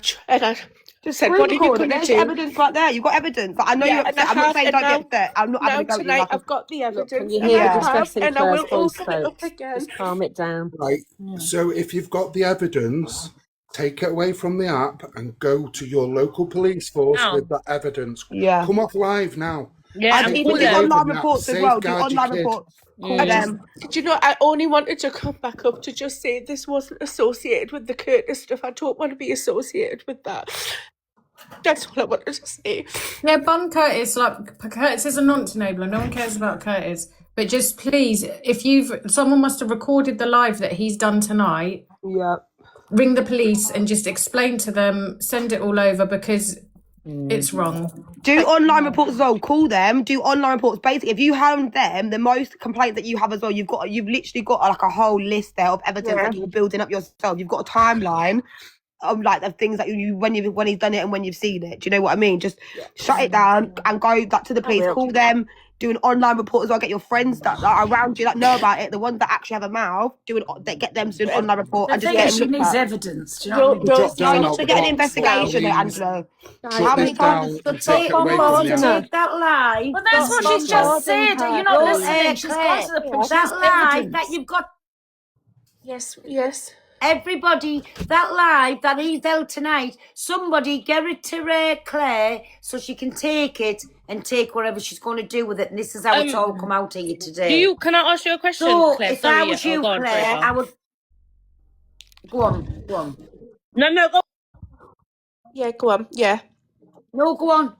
Speaker 1: just said, "What are you going to
Speaker 4: There's
Speaker 1: do?"
Speaker 4: evidence right there. You've got evidence. Like, I know
Speaker 1: Yeah,
Speaker 4: you're
Speaker 1: and
Speaker 4: upset.
Speaker 1: I
Speaker 4: I'm not
Speaker 1: have,
Speaker 4: saying
Speaker 1: and
Speaker 4: don't
Speaker 1: now-
Speaker 4: get upset. I'm not
Speaker 1: Now
Speaker 4: having a go at you.
Speaker 1: tonight
Speaker 4: Like,
Speaker 1: I've got the evidence,
Speaker 7: Can you
Speaker 1: and
Speaker 7: hear
Speaker 1: I
Speaker 7: the
Speaker 1: have,
Speaker 7: distress in
Speaker 1: and I
Speaker 7: Claire's
Speaker 1: will
Speaker 7: voice,
Speaker 1: open it up
Speaker 7: folks?
Speaker 1: again.
Speaker 7: Just calm it down.
Speaker 9: Right. So if you've got the evidence, take it away from the app and go to your local police force
Speaker 6: Now.
Speaker 9: with that evidence.
Speaker 4: yeah.
Speaker 9: Come off live now.
Speaker 6: Yeah,
Speaker 4: And
Speaker 6: and
Speaker 4: even
Speaker 6: call
Speaker 4: do
Speaker 9: them.
Speaker 6: them.
Speaker 4: online
Speaker 9: That
Speaker 4: reports as well. Do
Speaker 9: safeguard your
Speaker 4: online
Speaker 9: kid.
Speaker 4: reports. Call
Speaker 1: I just,
Speaker 4: them.
Speaker 1: do you know, I only wanted to come back up to just say this wasn't associated with the Curtis stuff. I don't want to be associated with that. That's all I wanted to say.
Speaker 5: Yeah, bun Curtis. Like, Curtis is a non-enabler. No one cares about Curtis. But just please, if someone must have recorded the live that he's done tonight,
Speaker 4: Yeah.
Speaker 5: ring the police and just explain to them, send it all over because it's wrong.
Speaker 4: Do online reports as well. Call them. Do online reports. Basically, if you hound them, the most complaints that you have as well, you've literally got like a whole list there of evidence that you're building up yourself. You've got a timeline of things that you when he's done it and when you've seen it. Do you know what I mean? Just shut it down and go back to the police. Call them. do an online report as well. Get your friends that are around you that know about it, the ones that actually have a mouth, get them to do an online report
Speaker 3: The
Speaker 4: and just
Speaker 3: thing
Speaker 4: get
Speaker 3: is,
Speaker 4: it
Speaker 3: she
Speaker 4: looked
Speaker 3: needs
Speaker 4: at.
Speaker 3: evidence. Do you know what I mean?
Speaker 9: Drop down
Speaker 4: No,
Speaker 9: out
Speaker 4: to
Speaker 9: the
Speaker 4: get an
Speaker 9: box,
Speaker 4: investigation,
Speaker 9: please.
Speaker 4: Angelo.
Speaker 9: Drop
Speaker 4: How many
Speaker 9: this down
Speaker 4: times?
Speaker 9: and take it
Speaker 2: Come
Speaker 9: away
Speaker 2: on,
Speaker 9: from the app.
Speaker 2: take that live.
Speaker 3: Well, that's what she's just said. You're not
Speaker 2: Well,
Speaker 3: listening. She's gone
Speaker 2: Claire,
Speaker 3: to the point.
Speaker 2: that
Speaker 3: She's
Speaker 2: live
Speaker 3: evidence.
Speaker 2: that you've got
Speaker 1: Yes.
Speaker 2: everybody, that live that he's held tonight, somebody get it to Claire so she can take it and take whatever she's going to do with it. And this is how it's all come out here today.
Speaker 6: Can I ask you a question,
Speaker 2: So
Speaker 6: Claire?
Speaker 2: if I
Speaker 6: Sorry,
Speaker 2: was
Speaker 6: yeah,
Speaker 2: you,
Speaker 6: go on,
Speaker 2: Claire,
Speaker 6: Fraser.
Speaker 2: I would go on.
Speaker 6: No, go.
Speaker 1: Yeah, go on. Yeah.
Speaker 2: No, go on.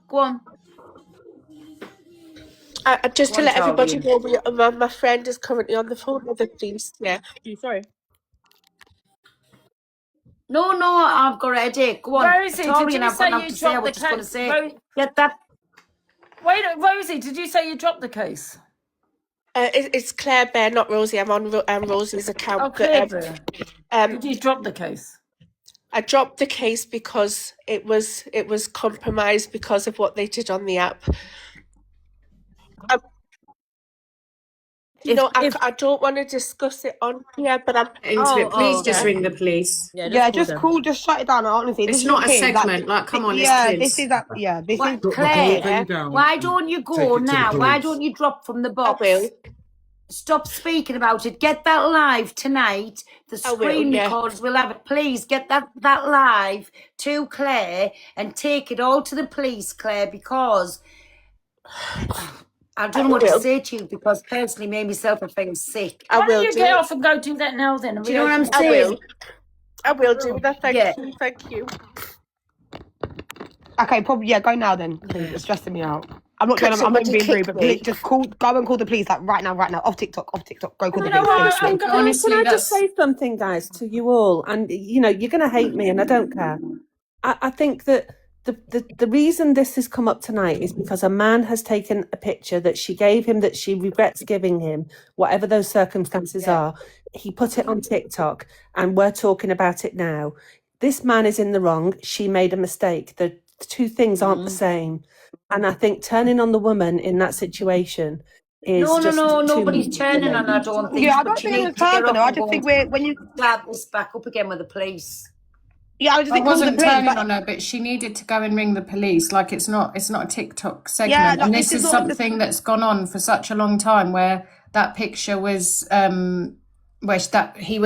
Speaker 1: Just to
Speaker 2: Go on,
Speaker 1: let everybody
Speaker 2: Charlie.
Speaker 1: know, my friend is currently on the phone with the police. Yeah.
Speaker 6: Sorry.
Speaker 2: No, I've got a headache. Go on.
Speaker 3: Rosie, did
Speaker 2: Tori
Speaker 3: you
Speaker 2: and I've got
Speaker 3: say
Speaker 2: enough
Speaker 3: you
Speaker 2: to say. I
Speaker 3: dropped
Speaker 2: was
Speaker 3: the
Speaker 2: just going to
Speaker 3: case?
Speaker 2: say, get that.
Speaker 3: Wait, Rosie, did you say you dropped the case?
Speaker 1: It's Claire Bear, not Rosie. I'm on Rosie's account.
Speaker 3: Oh,
Speaker 1: but,
Speaker 3: Claire Bear. Did you drop the case?
Speaker 1: I dropped the case because it was compromised because of what they did on the app. I don't want to discuss it on here, but I'm.
Speaker 5: Please just ring the police.
Speaker 4: Yeah, just shut it down. Honestly,
Speaker 5: It's
Speaker 4: this
Speaker 5: not a
Speaker 4: is the thing,
Speaker 5: segment. Like, come on,
Speaker 4: yeah,
Speaker 5: it's kids.
Speaker 4: this is that. Yeah, this
Speaker 2: What,
Speaker 4: is.
Speaker 9: Put the whole
Speaker 2: Claire,
Speaker 9: thing down.
Speaker 2: why don't you
Speaker 9: Take
Speaker 2: go
Speaker 9: it to the
Speaker 2: now? Why
Speaker 9: police.
Speaker 2: don't you drop from the
Speaker 1: I
Speaker 2: box?
Speaker 1: will.
Speaker 2: Stop speaking about it. Get that live tonight. The
Speaker 1: I will,
Speaker 2: screen
Speaker 1: yeah.
Speaker 2: recorders will have it. Please get that live to Claire and take it all to the police, Claire, because I don't know what to
Speaker 1: will.
Speaker 2: say to you because personally, me myself, I feel sick.
Speaker 1: I
Speaker 3: Why
Speaker 1: will
Speaker 3: don't you
Speaker 1: do.
Speaker 3: get off and go do that now then?
Speaker 2: Do you know what I'm
Speaker 1: I
Speaker 2: saying?
Speaker 1: will. I will do that.
Speaker 2: Yeah.
Speaker 1: Thank you.
Speaker 4: Okay, probably go now then. Please, it's stressing me out. I'm not
Speaker 1: Can
Speaker 4: trying. I'm not
Speaker 1: somebody
Speaker 4: being rude,
Speaker 1: kick
Speaker 4: but
Speaker 1: me?
Speaker 4: please, just go and call the police right now. Off TikTok. Go call the
Speaker 3: No,
Speaker 4: police.
Speaker 3: I'm
Speaker 4: please.
Speaker 5: Honestly,
Speaker 7: Can I
Speaker 5: that's
Speaker 7: just say something, guys, to you all? And you're going to hate me, and I don't care. I think that the reason this has come up tonight is because a man has taken a picture that she gave him that she regrets giving him, whatever those circumstances are. He put it on TikTok, and we're talking about it now. This man is in the wrong. She made a mistake. The two things aren't the same. And I think turning on the woman in that situation is
Speaker 2: No,
Speaker 1: just too
Speaker 2: nobody's
Speaker 1: much.
Speaker 2: turning on. I don't think.
Speaker 4: Yeah, I
Speaker 2: but
Speaker 4: don't
Speaker 2: you
Speaker 4: think
Speaker 2: need
Speaker 4: it's
Speaker 2: to get
Speaker 4: personal.
Speaker 2: off
Speaker 4: I
Speaker 2: and
Speaker 4: just
Speaker 2: go
Speaker 4: think
Speaker 2: and
Speaker 4: when you.
Speaker 2: grab this back up again with the police.
Speaker 4: Yeah, I just
Speaker 5: I
Speaker 4: think call the
Speaker 5: wasn't
Speaker 4: police.
Speaker 5: turning
Speaker 4: But,
Speaker 5: on her, but she needed to go and ring the police. Like it's not a TikTok segment,
Speaker 4: Yeah,
Speaker 5: and
Speaker 4: like,
Speaker 5: this
Speaker 4: this
Speaker 5: is
Speaker 4: is not-
Speaker 5: something that's gone on for such a long time. Where that picture was, he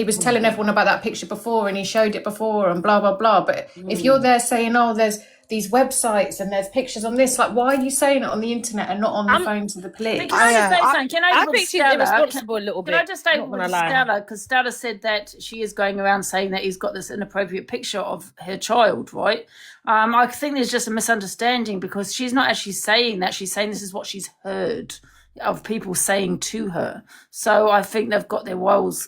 Speaker 5: was telling everyone about that picture before, and he showed it before, and blah blah blah. But if you're there saying, "Oh, there's these websites and there's pictures on this," like, why are you saying it on the internet and not on the phone to the police?
Speaker 3: Can I just say
Speaker 4: I-
Speaker 3: something? Can I
Speaker 6: I
Speaker 3: with
Speaker 6: think she's
Speaker 3: Stella?
Speaker 6: irresponsible a little bit.
Speaker 3: Can I just say
Speaker 6: Not
Speaker 3: with
Speaker 6: gonna lie.
Speaker 3: Stella, because Stella said that she is going around saying that he's got this inappropriate picture of her child, right? I think there's just a misunderstanding because she's not actually saying that. She's saying this is what she's heard of people saying to her. So I think they've got their wires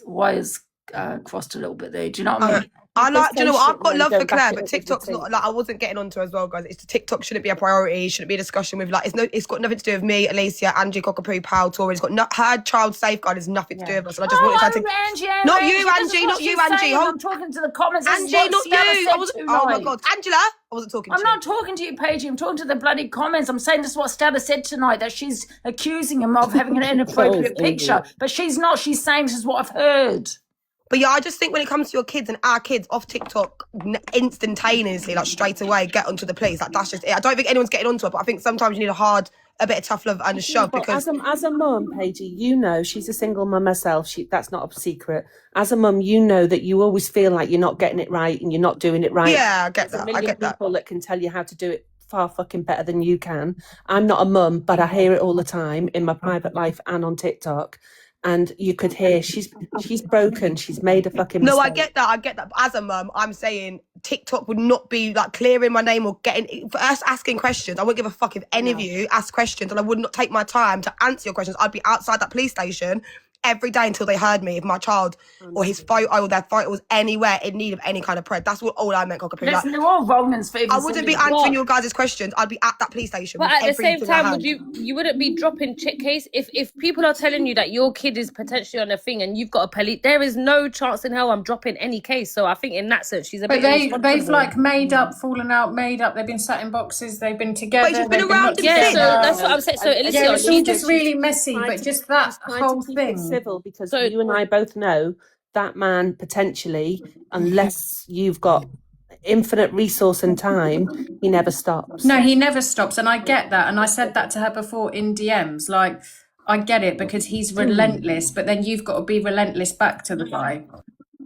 Speaker 3: crossed a little bit there. Do you know what I mean?
Speaker 4: I like, do you know what? I've got
Speaker 7: Then
Speaker 4: love
Speaker 7: go
Speaker 4: for
Speaker 7: back
Speaker 4: Claire,
Speaker 7: it
Speaker 4: but
Speaker 7: up with the
Speaker 4: TikTok's
Speaker 7: thing.
Speaker 4: not like I wasn't getting onto her as well, guys. It's TikTok shouldn't be a priority, shouldn't be a discussion with like it's got nothing to do with me, Alicia, Angie, Cockapoo, Powell, Tori. It's got her child safeguard has nothing to do with us. And I just wanted her to.
Speaker 3: Angie,
Speaker 4: Not you,
Speaker 3: this is
Speaker 4: Angie,
Speaker 3: what
Speaker 4: not you,
Speaker 3: she's
Speaker 4: Angie.
Speaker 3: saying.
Speaker 4: Hold-
Speaker 3: I'm talking to the comments. This is
Speaker 4: Angie,
Speaker 3: what
Speaker 4: not you.
Speaker 3: Stella said
Speaker 4: I was.
Speaker 3: tonight.
Speaker 4: Oh my god, Angela, I wasn't talking.
Speaker 3: I'm
Speaker 4: to
Speaker 3: not
Speaker 4: you.
Speaker 3: talking to you, Paige. I'm talking to the bloody comments. I'm saying this is what Stella said tonight, that she's accusing him of having an inappropriate picture. But she's not. She's saying this is what I've heard.
Speaker 4: But yeah, I just think when it comes to your kids and our kids off TikTok, instantaneously, like straight away, get onto the police. Like that's just it. I don't think anyone's getting onto it, but I think sometimes you need a bit of tough love and a shove
Speaker 7: But
Speaker 4: because
Speaker 7: as a mum, Paigey, you know she's a single mum herself. That's not a secret. As a mum, you know that you always feel like you're not getting it right and you're not doing it right.
Speaker 4: yeah, I get
Speaker 7: There's a
Speaker 4: that. I
Speaker 7: million
Speaker 4: get that.
Speaker 7: people that can tell you how to do it far fucking better than you can. I'm not a mum, but I hear it all the time in my private life and on TikTok. And you could hear she's broken. She's made a fucking mistake.
Speaker 4: No, I get that. But as a mum, I'm saying TikTok would not be like clearing my name or getting for us asking questions. I wouldn't give a fuck if any of you ask questions, and I would not take my time to answer your questions. I'd be outside that police station every day until they heard me if my child or his photo or their photo was anywhere in need of any kind of pred. That's all I meant, Cockapoo. Like,
Speaker 3: Listen, they're all wrong and for even
Speaker 4: I wouldn't be
Speaker 3: sending it.
Speaker 4: answering your guys' questions. I'd be at that police station.
Speaker 6: But
Speaker 4: with
Speaker 6: at the same
Speaker 4: everything I
Speaker 6: time,
Speaker 4: had.
Speaker 6: you wouldn't be dropping case if people are telling you that your kid is potentially on a thing and you've got a police, there is no chance in hell I'm dropping any case. So I think in that sense she's a
Speaker 5: But
Speaker 6: bit
Speaker 5: they've
Speaker 6: irresponsible.
Speaker 5: like made up, fallen out, made up. They've been sat in boxes. They've been together.
Speaker 4: But she's been
Speaker 5: they've
Speaker 4: around
Speaker 5: not
Speaker 4: him
Speaker 6: Yeah,
Speaker 4: since.
Speaker 6: so
Speaker 5: together.
Speaker 6: that's what I'm saying. So Alicia,
Speaker 5: Yeah, it's all
Speaker 6: she's
Speaker 5: just really messy.
Speaker 7: trying
Speaker 5: But
Speaker 7: to-
Speaker 5: just that
Speaker 7: she's trying
Speaker 5: whole
Speaker 7: to keep it
Speaker 5: thing.
Speaker 7: civil because
Speaker 6: So-
Speaker 7: you and I both know that man potentially, unless you've got infinite resource and time, he never stops.
Speaker 5: No, he never stops, and I get that. And I said that to her before in DMs. Like, I get it because he's relentless, but then you've got to be relentless back to the guy.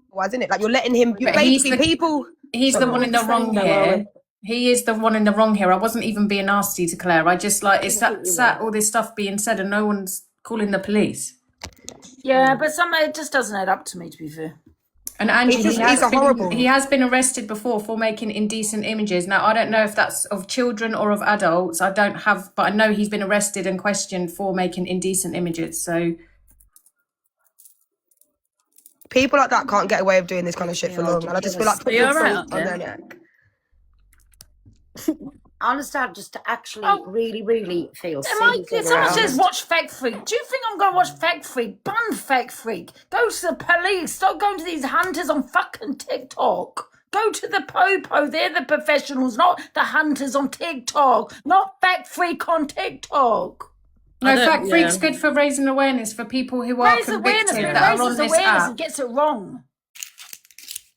Speaker 4: Why isn't it? Like, you're letting him. You
Speaker 5: But he's
Speaker 4: basically
Speaker 5: the-
Speaker 4: people.
Speaker 5: He's the one in the wrong here. He is the one in the wrong here. I wasn't even being nasty to Claire. I just like it's sat all this stuff being said, and no one's calling the police.
Speaker 3: Yeah, but somehow it just doesn't add up to me, to be fair.
Speaker 5: And Angie,
Speaker 4: He's a horrible.
Speaker 5: he has been arrested before for making indecent images. Now, I don't know if that's of children or of adults. I don't have, but I know he's been arrested and questioned for making indecent images. So,
Speaker 4: People like that can't get away with doing this kind of shit for long, and I just feel like putting
Speaker 3: You're
Speaker 4: salt
Speaker 3: right,
Speaker 4: on
Speaker 3: yeah.
Speaker 4: their neck.
Speaker 2: I understand just to actually really feel
Speaker 3: Someone says watch Fact Freak. Do you think I'm going to watch Fact Freak? Bun Fact Freak. Go to the police. Stop going to these hunters on fucking TikTok. Go to the Popo. They're the professionals, not the hunters on TikTok. Not Fact Freak on TikTok.
Speaker 5: no, Fact Freak's good for raising awareness for people who are
Speaker 3: Raise awareness,
Speaker 5: convicted
Speaker 3: but
Speaker 5: that are on
Speaker 3: raises
Speaker 5: this
Speaker 3: awareness and
Speaker 5: app.
Speaker 3: gets it wrong.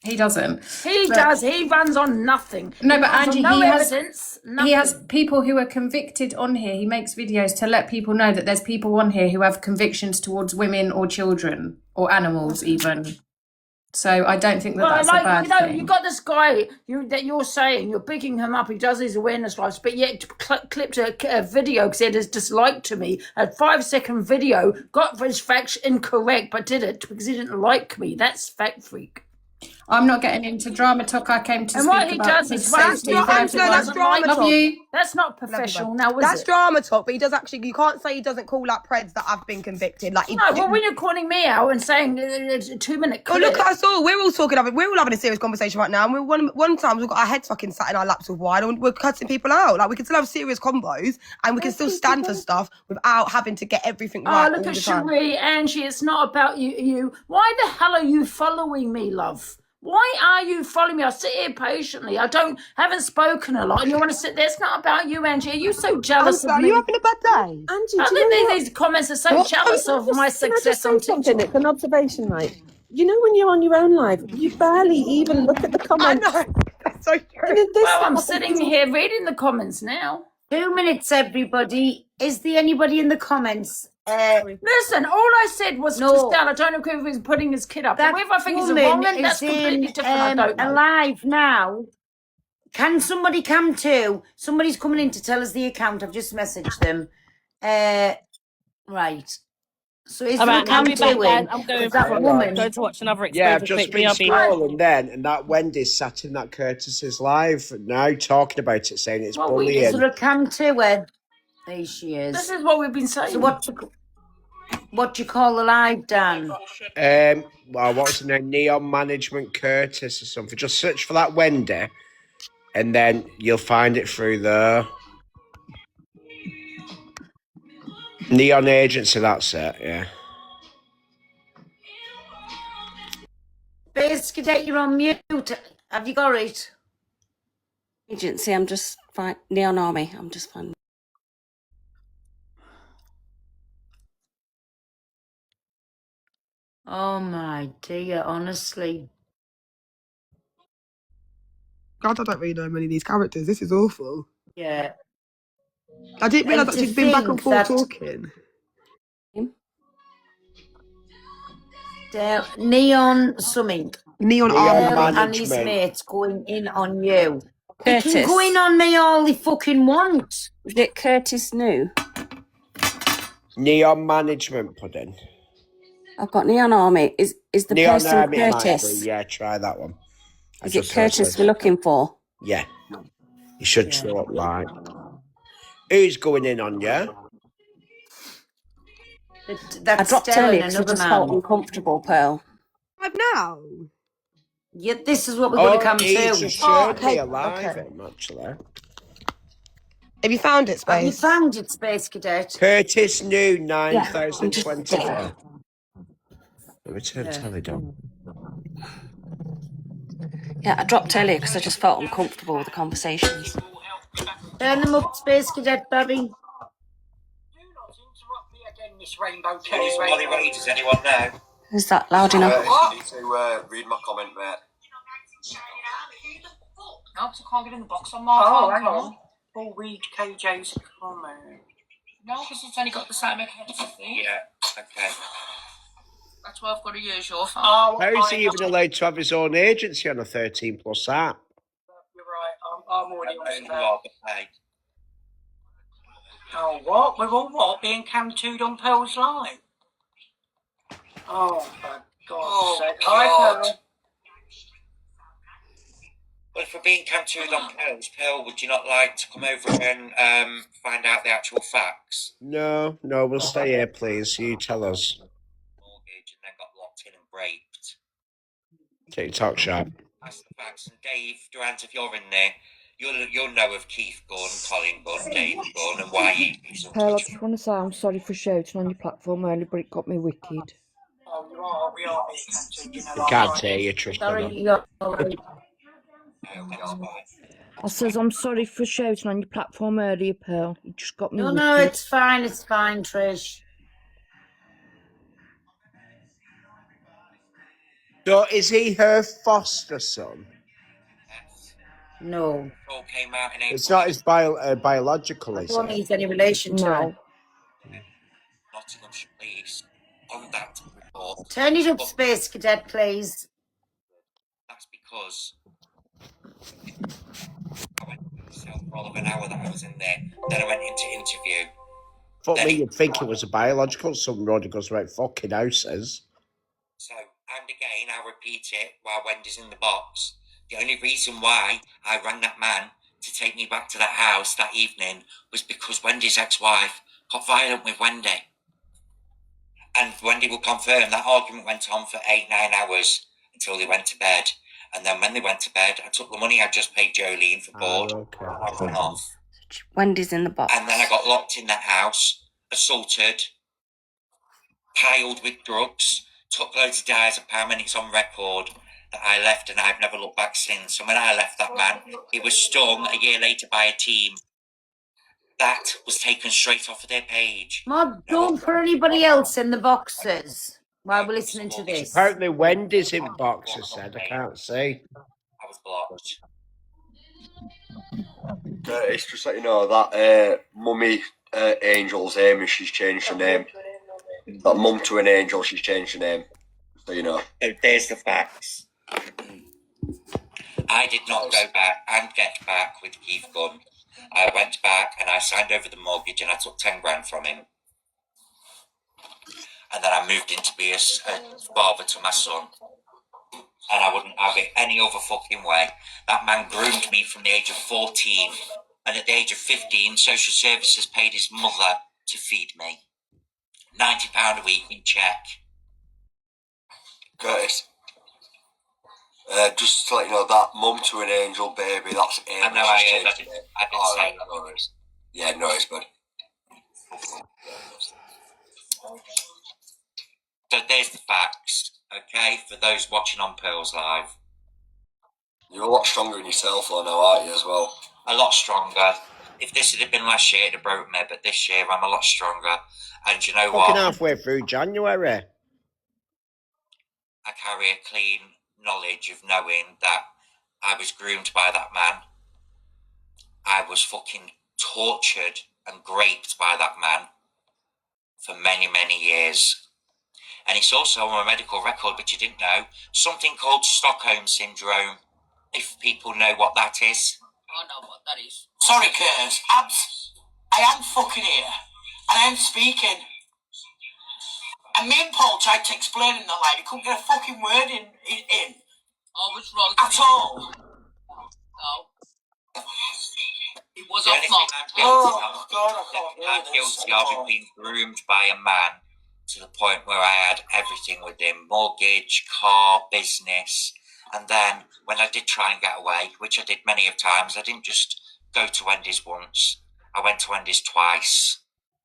Speaker 5: He doesn't.
Speaker 3: He does. He runs on nothing.
Speaker 5: No,
Speaker 3: He
Speaker 5: but
Speaker 3: runs on
Speaker 5: Angie,
Speaker 3: no
Speaker 5: he has-
Speaker 3: evidence. Nothing.
Speaker 5: He has people who are convicted on here. He makes videos to let people know that there's people on here who have convictions towards women or children or animals even. So I don't think that
Speaker 3: Well,
Speaker 5: that's a
Speaker 3: like,
Speaker 5: bad
Speaker 3: you know,
Speaker 5: thing.
Speaker 3: you got this guy that you're saying, you're picking him up, he does his awareness lives, but yet clipped a video because he had his dislike to me, a 5-second video, got his facts incorrect, but did it because he didn't like me. That's Fact Freak.
Speaker 5: I'm not getting into drama talk. I came to
Speaker 3: And
Speaker 5: speak
Speaker 3: what he
Speaker 5: about
Speaker 3: does
Speaker 5: his
Speaker 3: is
Speaker 5: safety.
Speaker 4: that's drama
Speaker 5: Love
Speaker 4: talk.
Speaker 5: you.
Speaker 3: That's not professional now, is
Speaker 4: That's
Speaker 3: it?
Speaker 4: drama talk, but he does actually. You can't say he doesn't call out preds that have been convicted. Like,
Speaker 3: No, well, when you're calling me out and saying it's a 2-minute
Speaker 4: oh,
Speaker 3: clip.
Speaker 4: look at us all. We're all talking of it. We're all having a serious conversation right now. And one time we've got our heads fucking sat in our laps with wine and we're cutting people out. Like, we can still have serious combos and we can still stand for stuff without having to get everything right
Speaker 3: Oh, look
Speaker 4: all
Speaker 3: at
Speaker 4: the time.
Speaker 3: Cherie, Angie, it's not about you. Why the hell are you following me, love? Why are you following me? I sit here patiently. Haven't spoken a lot, and you want to sit there. It's not about you, Angie. Are you so jealous of
Speaker 4: Are
Speaker 3: me?
Speaker 4: you having a bad day?
Speaker 7: Angie,
Speaker 3: I
Speaker 7: do you
Speaker 3: think
Speaker 7: know what?
Speaker 3: these comments are so jealous of my
Speaker 7: Can I
Speaker 3: success
Speaker 7: just
Speaker 3: on
Speaker 7: say something?
Speaker 3: TikTok.
Speaker 7: It's an observation, right? You know, when you're on your own live, you barely even look at the
Speaker 4: I
Speaker 7: comments.
Speaker 4: know. That's so true.
Speaker 7: And this
Speaker 3: Well, I'm sitting here reading the comments now.
Speaker 2: 2 minutes, everybody. Is there anybody in the comments?
Speaker 3: Listen, all I said was
Speaker 2: No.
Speaker 3: to Stan, I don't know if he's putting his kid up.
Speaker 2: That
Speaker 3: Whether I think he's a
Speaker 2: woman
Speaker 3: woman, that's
Speaker 2: is
Speaker 3: completely
Speaker 2: in,
Speaker 3: different. I don't know.
Speaker 2: alive now. Can somebody come to? Somebody's coming in to tell us the account. I've just messaged them. Right. So is there a
Speaker 6: Alright, I'll
Speaker 2: come
Speaker 6: be back
Speaker 2: to
Speaker 6: then.
Speaker 2: it?
Speaker 6: I'm going
Speaker 2: Is that
Speaker 6: for
Speaker 2: woman?
Speaker 6: going to watch another
Speaker 10: Yeah, I've
Speaker 6: exposure
Speaker 10: just
Speaker 6: quickly.
Speaker 10: been
Speaker 6: I'll be back.
Speaker 10: scrolling then, and that Wendy sat in that Curtis's live now talking about it, saying it's
Speaker 3: Well,
Speaker 2: Is
Speaker 10: bullying.
Speaker 2: there a come to it? There she is.
Speaker 3: This is what we've been saying.
Speaker 2: So what do you call the live, Dan?
Speaker 10: Well, what's her name? Neon Management Curtis or something. Just search for that Wendy, and then you'll find it through there. Neon Agency, that's it, yeah.
Speaker 2: Space Cadet, you're on mute. Have you got it?
Speaker 11: Agency, I'm just fine. Neon Army, I'm just fine.
Speaker 2: Oh my dear, honestly.
Speaker 4: God, I don't really know many of these characters. This is awful.
Speaker 2: Yeah.
Speaker 4: I didn't realise
Speaker 2: And
Speaker 4: that
Speaker 2: to
Speaker 4: she's been back and
Speaker 2: think
Speaker 4: forth
Speaker 2: that-
Speaker 4: talking.
Speaker 2: Neon something.
Speaker 4: Neon
Speaker 10: Neon
Speaker 4: Army.
Speaker 2: Dale and his
Speaker 10: Management.
Speaker 2: mates going in on you. They
Speaker 11: Curtis.
Speaker 2: can go in on me all they fucking want.
Speaker 11: Is it Curtis New?
Speaker 10: Neon Management Pudding.
Speaker 11: I've got Neon Army. Is the
Speaker 10: Neon
Speaker 11: person
Speaker 10: Army might
Speaker 11: Curtis?
Speaker 10: be, yeah, try that one. I
Speaker 11: Is it
Speaker 10: just searched
Speaker 11: Curtis
Speaker 10: it.
Speaker 11: we're looking for?
Speaker 10: Yeah. You should show up right. Who's going in on you?
Speaker 11: I
Speaker 2: That's
Speaker 11: dropped
Speaker 2: Stella
Speaker 11: earlier
Speaker 2: and
Speaker 11: because I
Speaker 2: another
Speaker 11: just felt
Speaker 2: man.
Speaker 11: uncomfortable, Pearl.
Speaker 4: Now.
Speaker 2: Yeah, this is what we're going to come
Speaker 10: He
Speaker 2: to.
Speaker 10: just showed
Speaker 4: okay,
Speaker 10: me a live
Speaker 4: okay.
Speaker 10: him, actually.
Speaker 4: Have you found it,
Speaker 2: Have you
Speaker 4: Space?
Speaker 2: found it, Space Cadet?
Speaker 10: Curtis New,
Speaker 11: Yeah, I'm just
Speaker 10: 9024. Let me turn
Speaker 2: Yeah.
Speaker 10: telly down.
Speaker 11: yeah. I dropped earlier because I just felt uncomfortable with the conversations.
Speaker 2: Turn them up, Space Cadet, Bobby.
Speaker 12: Miss Rainbow Kelly. Molly Reid, does anyone know?
Speaker 11: Is that loud enough?
Speaker 12: You need to read my comment, mate. No, because I can't get in the box on my phone. Hang on. I'll read KJ's comment. No, because it's only got the same account as me. Yeah, okay. That's why I've got to use your phone. Oh,
Speaker 10: How is he even allowed to have his own agency on a 13 plus app?
Speaker 12: You're right. I'm already on that. Oh, what? We're all what? Being cam-2'd on Pearl's Live? Oh, for God's sake. Hi, Pearl. Well, if we're being cam-2'd on Pearl, would you not like to come over and find out the actual facts?
Speaker 10: No, we'll stay here, please. You tell us.
Speaker 12: Mortgage and then got locked in and raped.
Speaker 10: TikTok shop.
Speaker 12: That's the facts. And Dave Durant, if you're in there, you'll know of Keith Gunn, Colin Gunn, Dave Gunn, and why he's in
Speaker 8: Pearl, I
Speaker 12: touch
Speaker 8: just want to say I'm sorry for shouting on your platform earlier, but it got me wicked.
Speaker 12: Oh, you are. We are being cam-2'd, you know.
Speaker 10: We can't hear you, Tristan.
Speaker 2: Sorry, you're
Speaker 8: I says I'm sorry for shouting on your platform earlier, Pearl. It just got me wicked.
Speaker 2: No, it's fine, Trish.
Speaker 10: So is he her foster son?
Speaker 2: No.
Speaker 12: All came out in April.
Speaker 10: It's not his biological,
Speaker 2: I
Speaker 10: is
Speaker 2: don't
Speaker 10: it?
Speaker 2: think he's any relation to her.
Speaker 8: No.
Speaker 12: Nottinghamshire Police on that report.
Speaker 2: Turn it up, Space Cadet, please.
Speaker 12: That's because I went to myself for all of an hour that I was in there. Then I went into interview.
Speaker 10: Fuck me, you'd think it was a biological son. Roddy goes right fucking houses.
Speaker 12: So, and again, I'll repeat it while Wendy's in the box. The only reason why I rang that man to take me back to that house that evening was because Wendy's ex-wife got violent with Wendy. And Wendy will confirm that argument went on for 8-9 hours until they went to bed. And then when they went to bed, I took the money I just paid Jolene for board. I ran off.
Speaker 11: Wendy's in the box.
Speaker 12: And then I got locked in that house, assaulted, piled with drugs, took loads of diazepam, and it's on record that I left and I've never looked back since. And when I left that man, he was stung a year later by a team. That was taken straight off of their page.
Speaker 2: Mom, don't put anybody else in the boxes while we're listening to this.
Speaker 10: Apparently Wendy's in boxes, said. I can't see.
Speaker 12: I was blocked.
Speaker 13: It's just let you know that Mummy Angel's Amy, she's changed her name. That Mum to an Angel, she's changed her name. So you know.
Speaker 12: There's the facts. I did not go back and get back with Keith Gunn. I went back and I signed over the mortgage and I took 10 grand from him. And then I moved in to be a father to my son. And I wouldn't have it any other fucking way. That man groomed me from the age of 14. And at the age of 15, social services paid his mother to feed me. £90 a week in check.
Speaker 13: Curtis, just to let you know that Mum to an Angel baby, that's Amy.
Speaker 12: I know, I didn't say that.
Speaker 13: No worries. Yeah, no worries, bud.
Speaker 12: So there's the facts, okay, for those watching on Pearl's Live.
Speaker 13: You're a lot stronger in yourself, though, now, aren't you, as well?
Speaker 12: A lot stronger. If this had been last year, it'd have broke me, but this year I'm a lot stronger. And you know what?
Speaker 10: Fucking halfway through January.
Speaker 12: I carry a clean knowledge of knowing that I was groomed by that man. I was fucking tortured and raped by that man for many, many years. And it's also on my medical record, but you didn't know, something called Stockholm Syndrome, if people know what that is.
Speaker 14: I know what that is.
Speaker 12: Sorry, Curtis, I am fucking here, and I am speaking. And me and Paul tried to explain in the light, he couldn't get a fucking word in.
Speaker 14: I was right.
Speaker 12: At all.
Speaker 14: No. It was
Speaker 12: The
Speaker 14: a
Speaker 12: only thing
Speaker 14: flop.
Speaker 12: I'm guilty of is being groomed by a man to the point where I had everything with him, mortgage, car, business. And then when I did try and get away, which I did many of times, I didn't just go to Wendy's once. I went to Wendy's twice,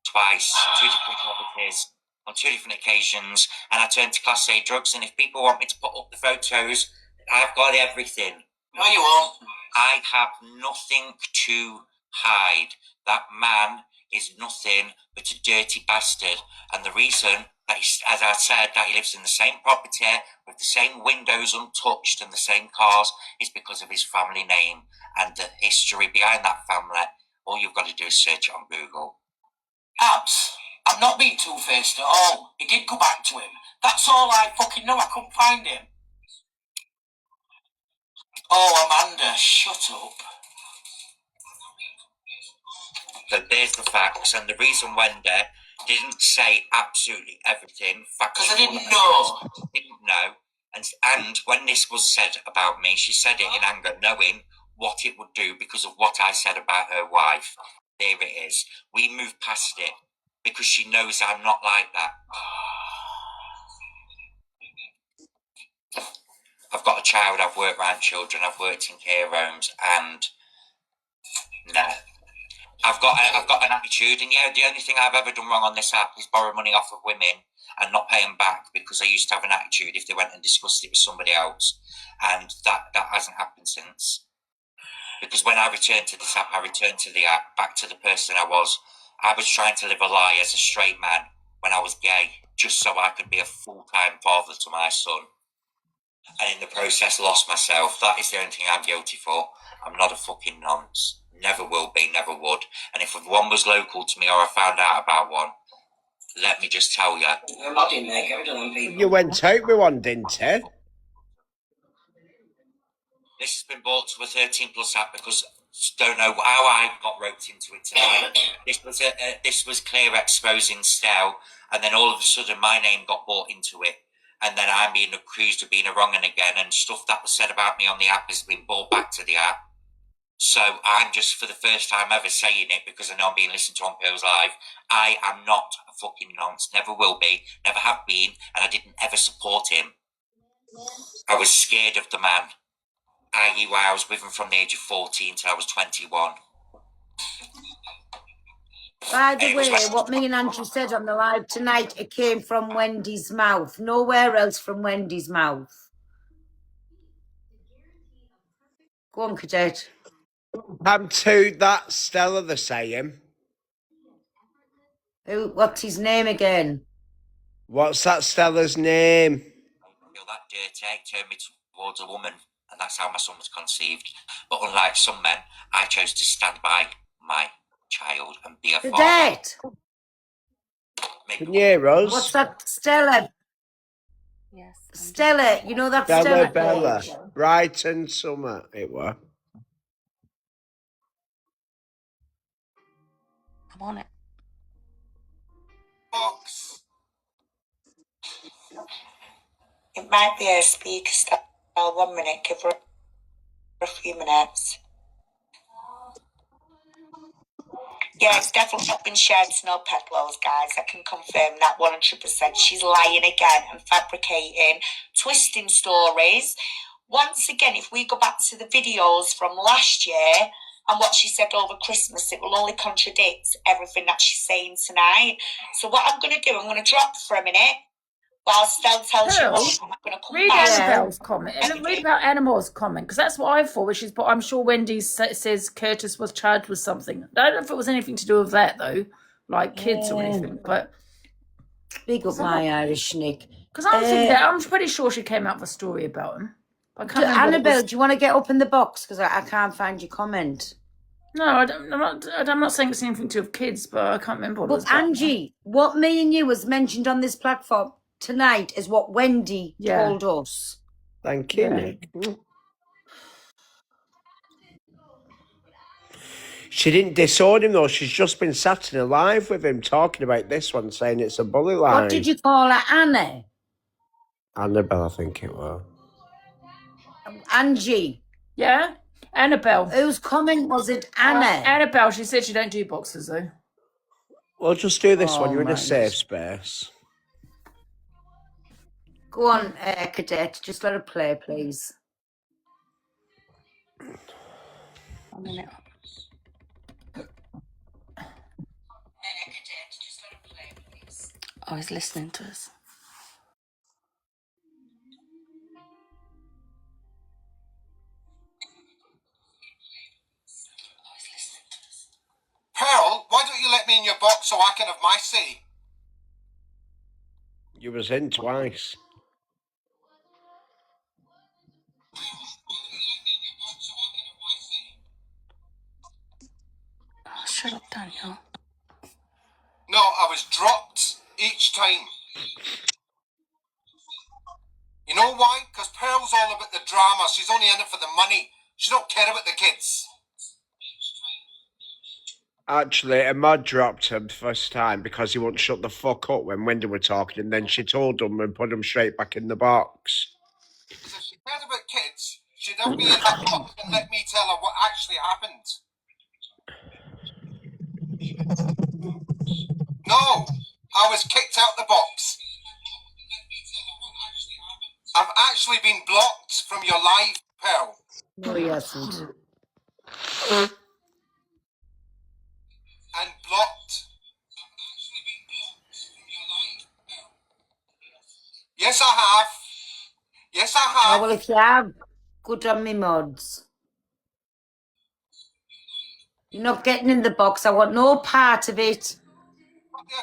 Speaker 12: 2 different properties, on 2 different occasions, and I turned to Class A drugs. And if people want me to put up the photos, I've got everything.
Speaker 14: No, you won't.
Speaker 12: I have nothing to hide. That man is nothing but a dirty bastard. And the reason that, as I said, that he lives in the same property with the same windows untouched and the same cars is because of his family name and the history behind that family. All you've got to do is search it on Google.
Speaker 14: Abs, I'm not being two-faced at all. It did go back to him. That's all I fucking know. I couldn't find him. Oh, Amanda, shut up.
Speaker 12: So there's the facts, and the reason Wendy didn't say absolutely everything,
Speaker 14: Because I didn't know.
Speaker 12: Didn't know, and when this was said about me, she said it in anger, knowing what it would do because of what I said about her wife. There it is. We moved past it because she knows I'm not like that. I've got a child, I've worked around children, I've worked in care homes, and no. I've got an attitude, and yeah, the only thing I've ever done wrong on this app is borrow money off of women and not pay them back because I used to have an attitude if they went and discussed it with somebody else, and that hasn't happened since. Because when I returned to this app, I returned to the app, back to the person I was. I was trying to live a lie as a straight man when I was gay, just so I could be a full-time father to my son. And in the process, lost myself. That is the only thing I'm guilty for. I'm not a fucking nonce. Never will be, never would. And if one was local to me or I found out about one, let me just tell you.
Speaker 10: You went out with one, didn't you?
Speaker 12: This has been brought to a 13+ app because don't know how I got roped into it tonight. This was Clear exposing Stell, and then all of a sudden my name got brought into it. And then I'm being accused of being a wrong 'un again, and stuff that was said about me on the app has been brought back to the app. So I'm just, for the first time ever, saying it because I know I'm being listened to on Pearls Live. I am not a fucking nonce, never will be, never have been, and I didn't ever support him. I was scared of the man, i.e. why I was with him from the age of 14 till I was 21.
Speaker 2: By the way, what me and Andrew said on the live tonight, it came from Wendy's mouth. Nowhere else from Wendy's mouth. Go on, Cadet.
Speaker 10: To that Stella, the saying.
Speaker 2: What's his name again?
Speaker 10: What's that Stella's name?
Speaker 12: I feel that dirty turned me towards a woman, and that's how my son was conceived. But unlike some men, I chose to stand by my child and be a father.
Speaker 2: Cadet!
Speaker 10: Can you hear us?
Speaker 2: What's that, Stella?
Speaker 11: Yes.
Speaker 2: Stella, you know that Stella?
Speaker 10: Bella. Brighton summer, it were.
Speaker 11: I'm on it.
Speaker 15: Box. It might be her speaker style. 1 minute, give her a few minutes. Yeah, it's definitely not been shared to no peddlers, guys. I can confirm that 100%. She's lying again and fabricating, twisting stories. Once again, if we go back to the videos from last year and what she said over Christmas, it will only contradict everything that she's saying tonight. So what I'm going to do, I'm going to drop for a minute while Stell tells you what I'm going to come
Speaker 3: Read
Speaker 15: back.
Speaker 3: Annabelle's comment. And read about Animal's comment, because that's what I thought, which is, I'm sure Wendy says Curtis was charged with something. I don't know if it was anything to do with that, though, like kids or anything, but...
Speaker 2: Big up my Irish Nick.
Speaker 3: Because I'm thinking that, I'm pretty sure she came out with a story about him. I can't remember what it
Speaker 2: Annabelle,
Speaker 3: was.
Speaker 2: do you want to get up in the box? Because I can't find your comment.
Speaker 3: No, I'm not saying it's anything to do with kids, but I can't remember what it was
Speaker 2: But
Speaker 3: about.
Speaker 2: Angie, what me and you was mentioned on this platform tonight is what Wendy told us.
Speaker 10: Thank you, Nick. She didn't disown him, though. She's just been sat in a live with him talking about this one, saying it's a bully line.
Speaker 2: What did you call her, Anna?
Speaker 10: Annabelle, I think it was.
Speaker 2: Angie.
Speaker 3: Yeah? Annabelle.
Speaker 2: Whose comment was it, Anna?
Speaker 3: Annabelle, she said she don't do boxes, though.
Speaker 10: Well, just do this
Speaker 2: Oh,
Speaker 10: one. You're in a
Speaker 2: man.
Speaker 10: safe space.
Speaker 2: Go on, Cadet. Just let her play, please.
Speaker 11: A minute. Oh, he's listening to us.
Speaker 14: Pearl, why don't you let me in your box so I can have my say?
Speaker 10: You was in twice.
Speaker 11: Oh, shut up, Daniel.
Speaker 14: No, I was dropped each time. You know why? Because Pearl's all about the drama. She's only in it for the money. She don't care about the kids.
Speaker 10: Actually, a mod dropped him the first time because he wouldn't shut the fuck up when Wendy were talking, and then she told him and put him straight back in the box.
Speaker 14: Because if she cared about kids, she'd have me in that box and let me tell her what actually happened. No, I was kicked out the box. I've actually been blocked from your live, Pearl.
Speaker 2: No, he hasn't.
Speaker 14: And blocked. Yes, I have. Yes, I have.
Speaker 2: Oh, well, if you have, good on me, mods. You're not getting in the box. I want no part of it.
Speaker 14: The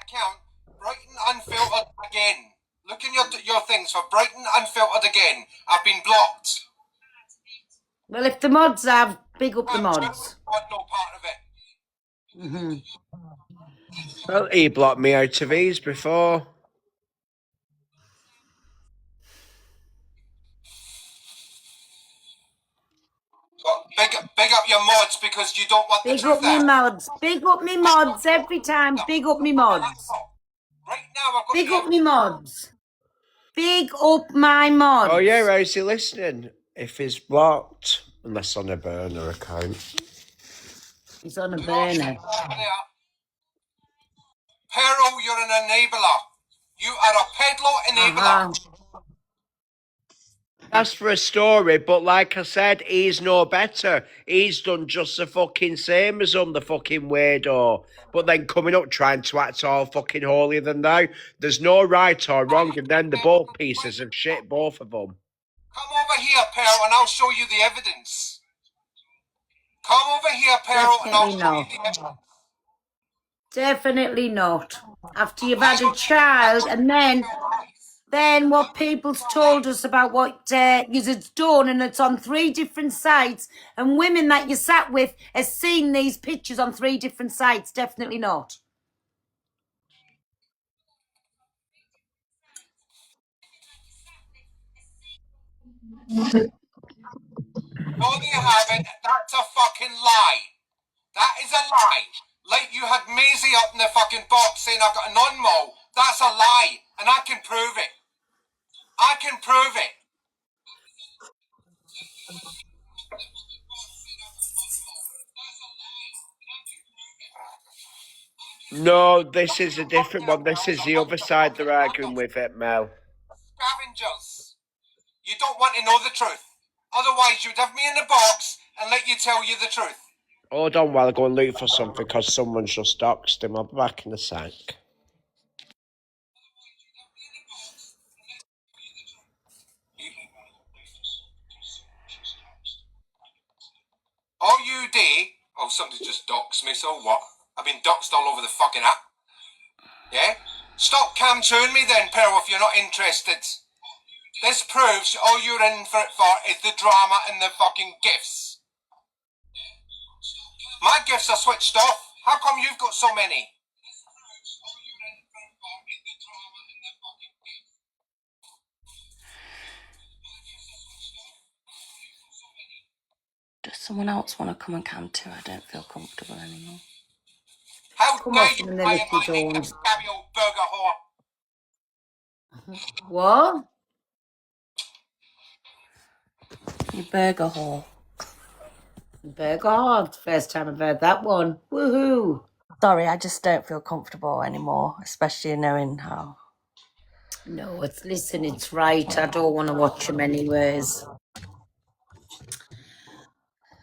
Speaker 14: account, Brighton Unfiltered again. Look in your things for Brighton Unfiltered again. I've been blocked.
Speaker 2: Well, if the mods have, big up the mods.
Speaker 14: I want no part of it.
Speaker 10: Well, he blocked me out of his before.
Speaker 14: But big up your mods because you don't want the
Speaker 2: Big
Speaker 14: truth
Speaker 2: up me mods. Big up me mods every time. Big up me mods.
Speaker 14: Right now, I've got
Speaker 2: Big up me mods. Big up my mods.
Speaker 10: Oh yeah, how's he listening? If he's blocked, unless on a burner account.
Speaker 2: He's on a burner.
Speaker 14: Pearl, you're an enabler. You are a peddler enabler.
Speaker 10: That's for a story, but like I said, he's no better. He's done just the fucking same as the fucking weirdo. But then coming up trying to act all fucking holier than thou. There's no right or wrong, and then they're both pieces of shit, both of them.
Speaker 14: Come over here, Pearl, and I'll show you the evidence. Come over here, Pearl, and I'll show you the evidence.
Speaker 2: Definitely not. After you've had a child, and then what people's told us about what you've done, and it's on 3 different sites, and women that you sat with have seen these pictures on 3 different sites. Definitely not.
Speaker 14: No, you haven't. That's a fucking lie. That is a lie. Like you had Maisie up in the fucking box saying I've got a non-mo. That's a lie. And I can prove it. I can prove it.
Speaker 10: No, this is a different one. This is the other side they're arguing with it, Mel.
Speaker 14: Scavengers. You don't want to know the truth. Otherwise, you'd have me in the box and let you tell you the truth.
Speaker 10: Hold on while I go and look for something because someone's just doxed him. I'll be back in a sec.
Speaker 14: All you do... Oh, somebody just doxed me, so what? I've been doxed all over the fucking app. Yeah? Stop cam-chewing me then, Pearl, if you're not interested. This proves all you're in for it for is the drama and the fucking gifts. My gifts are switched off. How come you've got so many?
Speaker 11: Does someone else want to come and cam too? I don't feel comfortable anymore.
Speaker 14: How
Speaker 2: Come
Speaker 14: dare
Speaker 2: off
Speaker 14: you
Speaker 2: in the
Speaker 14: try and
Speaker 2: little
Speaker 14: make a
Speaker 2: zones.
Speaker 14: scabby old burger whore?
Speaker 2: What?
Speaker 11: You burger whore.
Speaker 2: Burger hard. First time I've heard that one. Woohoo.
Speaker 11: Sorry, I just don't feel comfortable anymore, especially knowing how.
Speaker 2: No, it's right. I don't want to watch them anyways.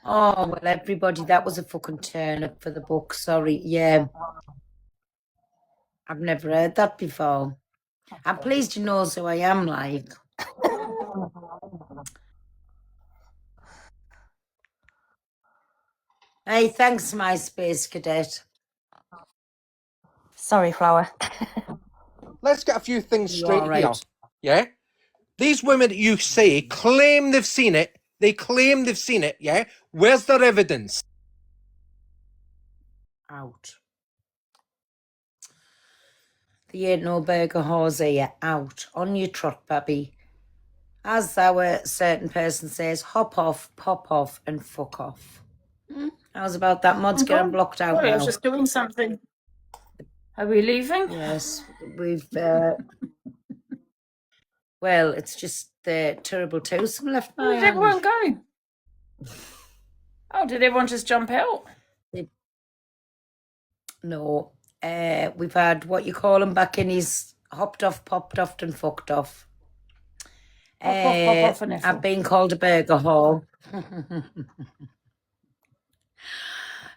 Speaker 2: Oh, well, everybody, that was a fucking turn up for the book. Sorry. Yeah. I've never heard that before. I'm pleased you know who I am, like. Hey, thanks, my space cadet.
Speaker 16: Sorry, Flower.
Speaker 17: Let's get a few things
Speaker 2: You
Speaker 17: straight
Speaker 2: all
Speaker 17: here.
Speaker 2: right?
Speaker 17: Yeah? These women that you say claim they've seen it. They claim they've seen it, yeah? Where's their evidence?
Speaker 2: Out. There ain't no burger horse here. Out. On your trot, baby. As our certain person says, hop off, pop off, and fuck off. How's about that? Mod's getting blocked out
Speaker 3: Sorry, I was
Speaker 2: now.
Speaker 3: just doing something. Are we leaving?
Speaker 2: Yes, we've. Well, it's just the terrible twosome left
Speaker 3: Where
Speaker 2: my
Speaker 3: did everyone
Speaker 2: hand.
Speaker 3: go? Oh, did everyone just jump out?
Speaker 2: No, we've had what you call him back in. He's hopped off, popped off, and fucked off.
Speaker 3: Pop off and
Speaker 2: I've been called a burger hole.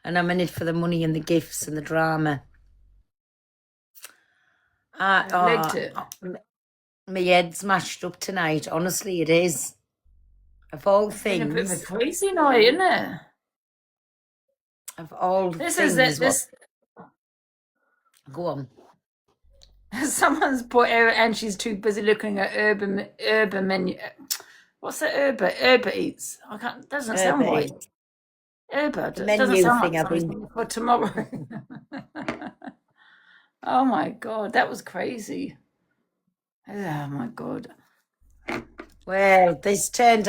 Speaker 2: And I'm in it for the money and the gifts and the drama.
Speaker 3: Legged it.
Speaker 2: My head's mashed up tonight. Honestly, it is. Of all
Speaker 3: It's been a bit of a
Speaker 2: things,
Speaker 3: crazy night, isn't it?
Speaker 2: of all
Speaker 3: This
Speaker 2: things,
Speaker 3: is it. This
Speaker 2: Go on.
Speaker 3: someone's put her and she's too busy looking at urban menu. What's that? Urban Eats. I can't. Doesn't sound
Speaker 2: Urban
Speaker 3: right.
Speaker 2: Eats.
Speaker 3: Urban
Speaker 2: The
Speaker 3: doesn't
Speaker 2: menu
Speaker 3: sound
Speaker 2: thing,
Speaker 3: like
Speaker 2: I think.
Speaker 3: something for tomorrow. Oh my god, that was crazy. Oh my god.
Speaker 2: Well, this turned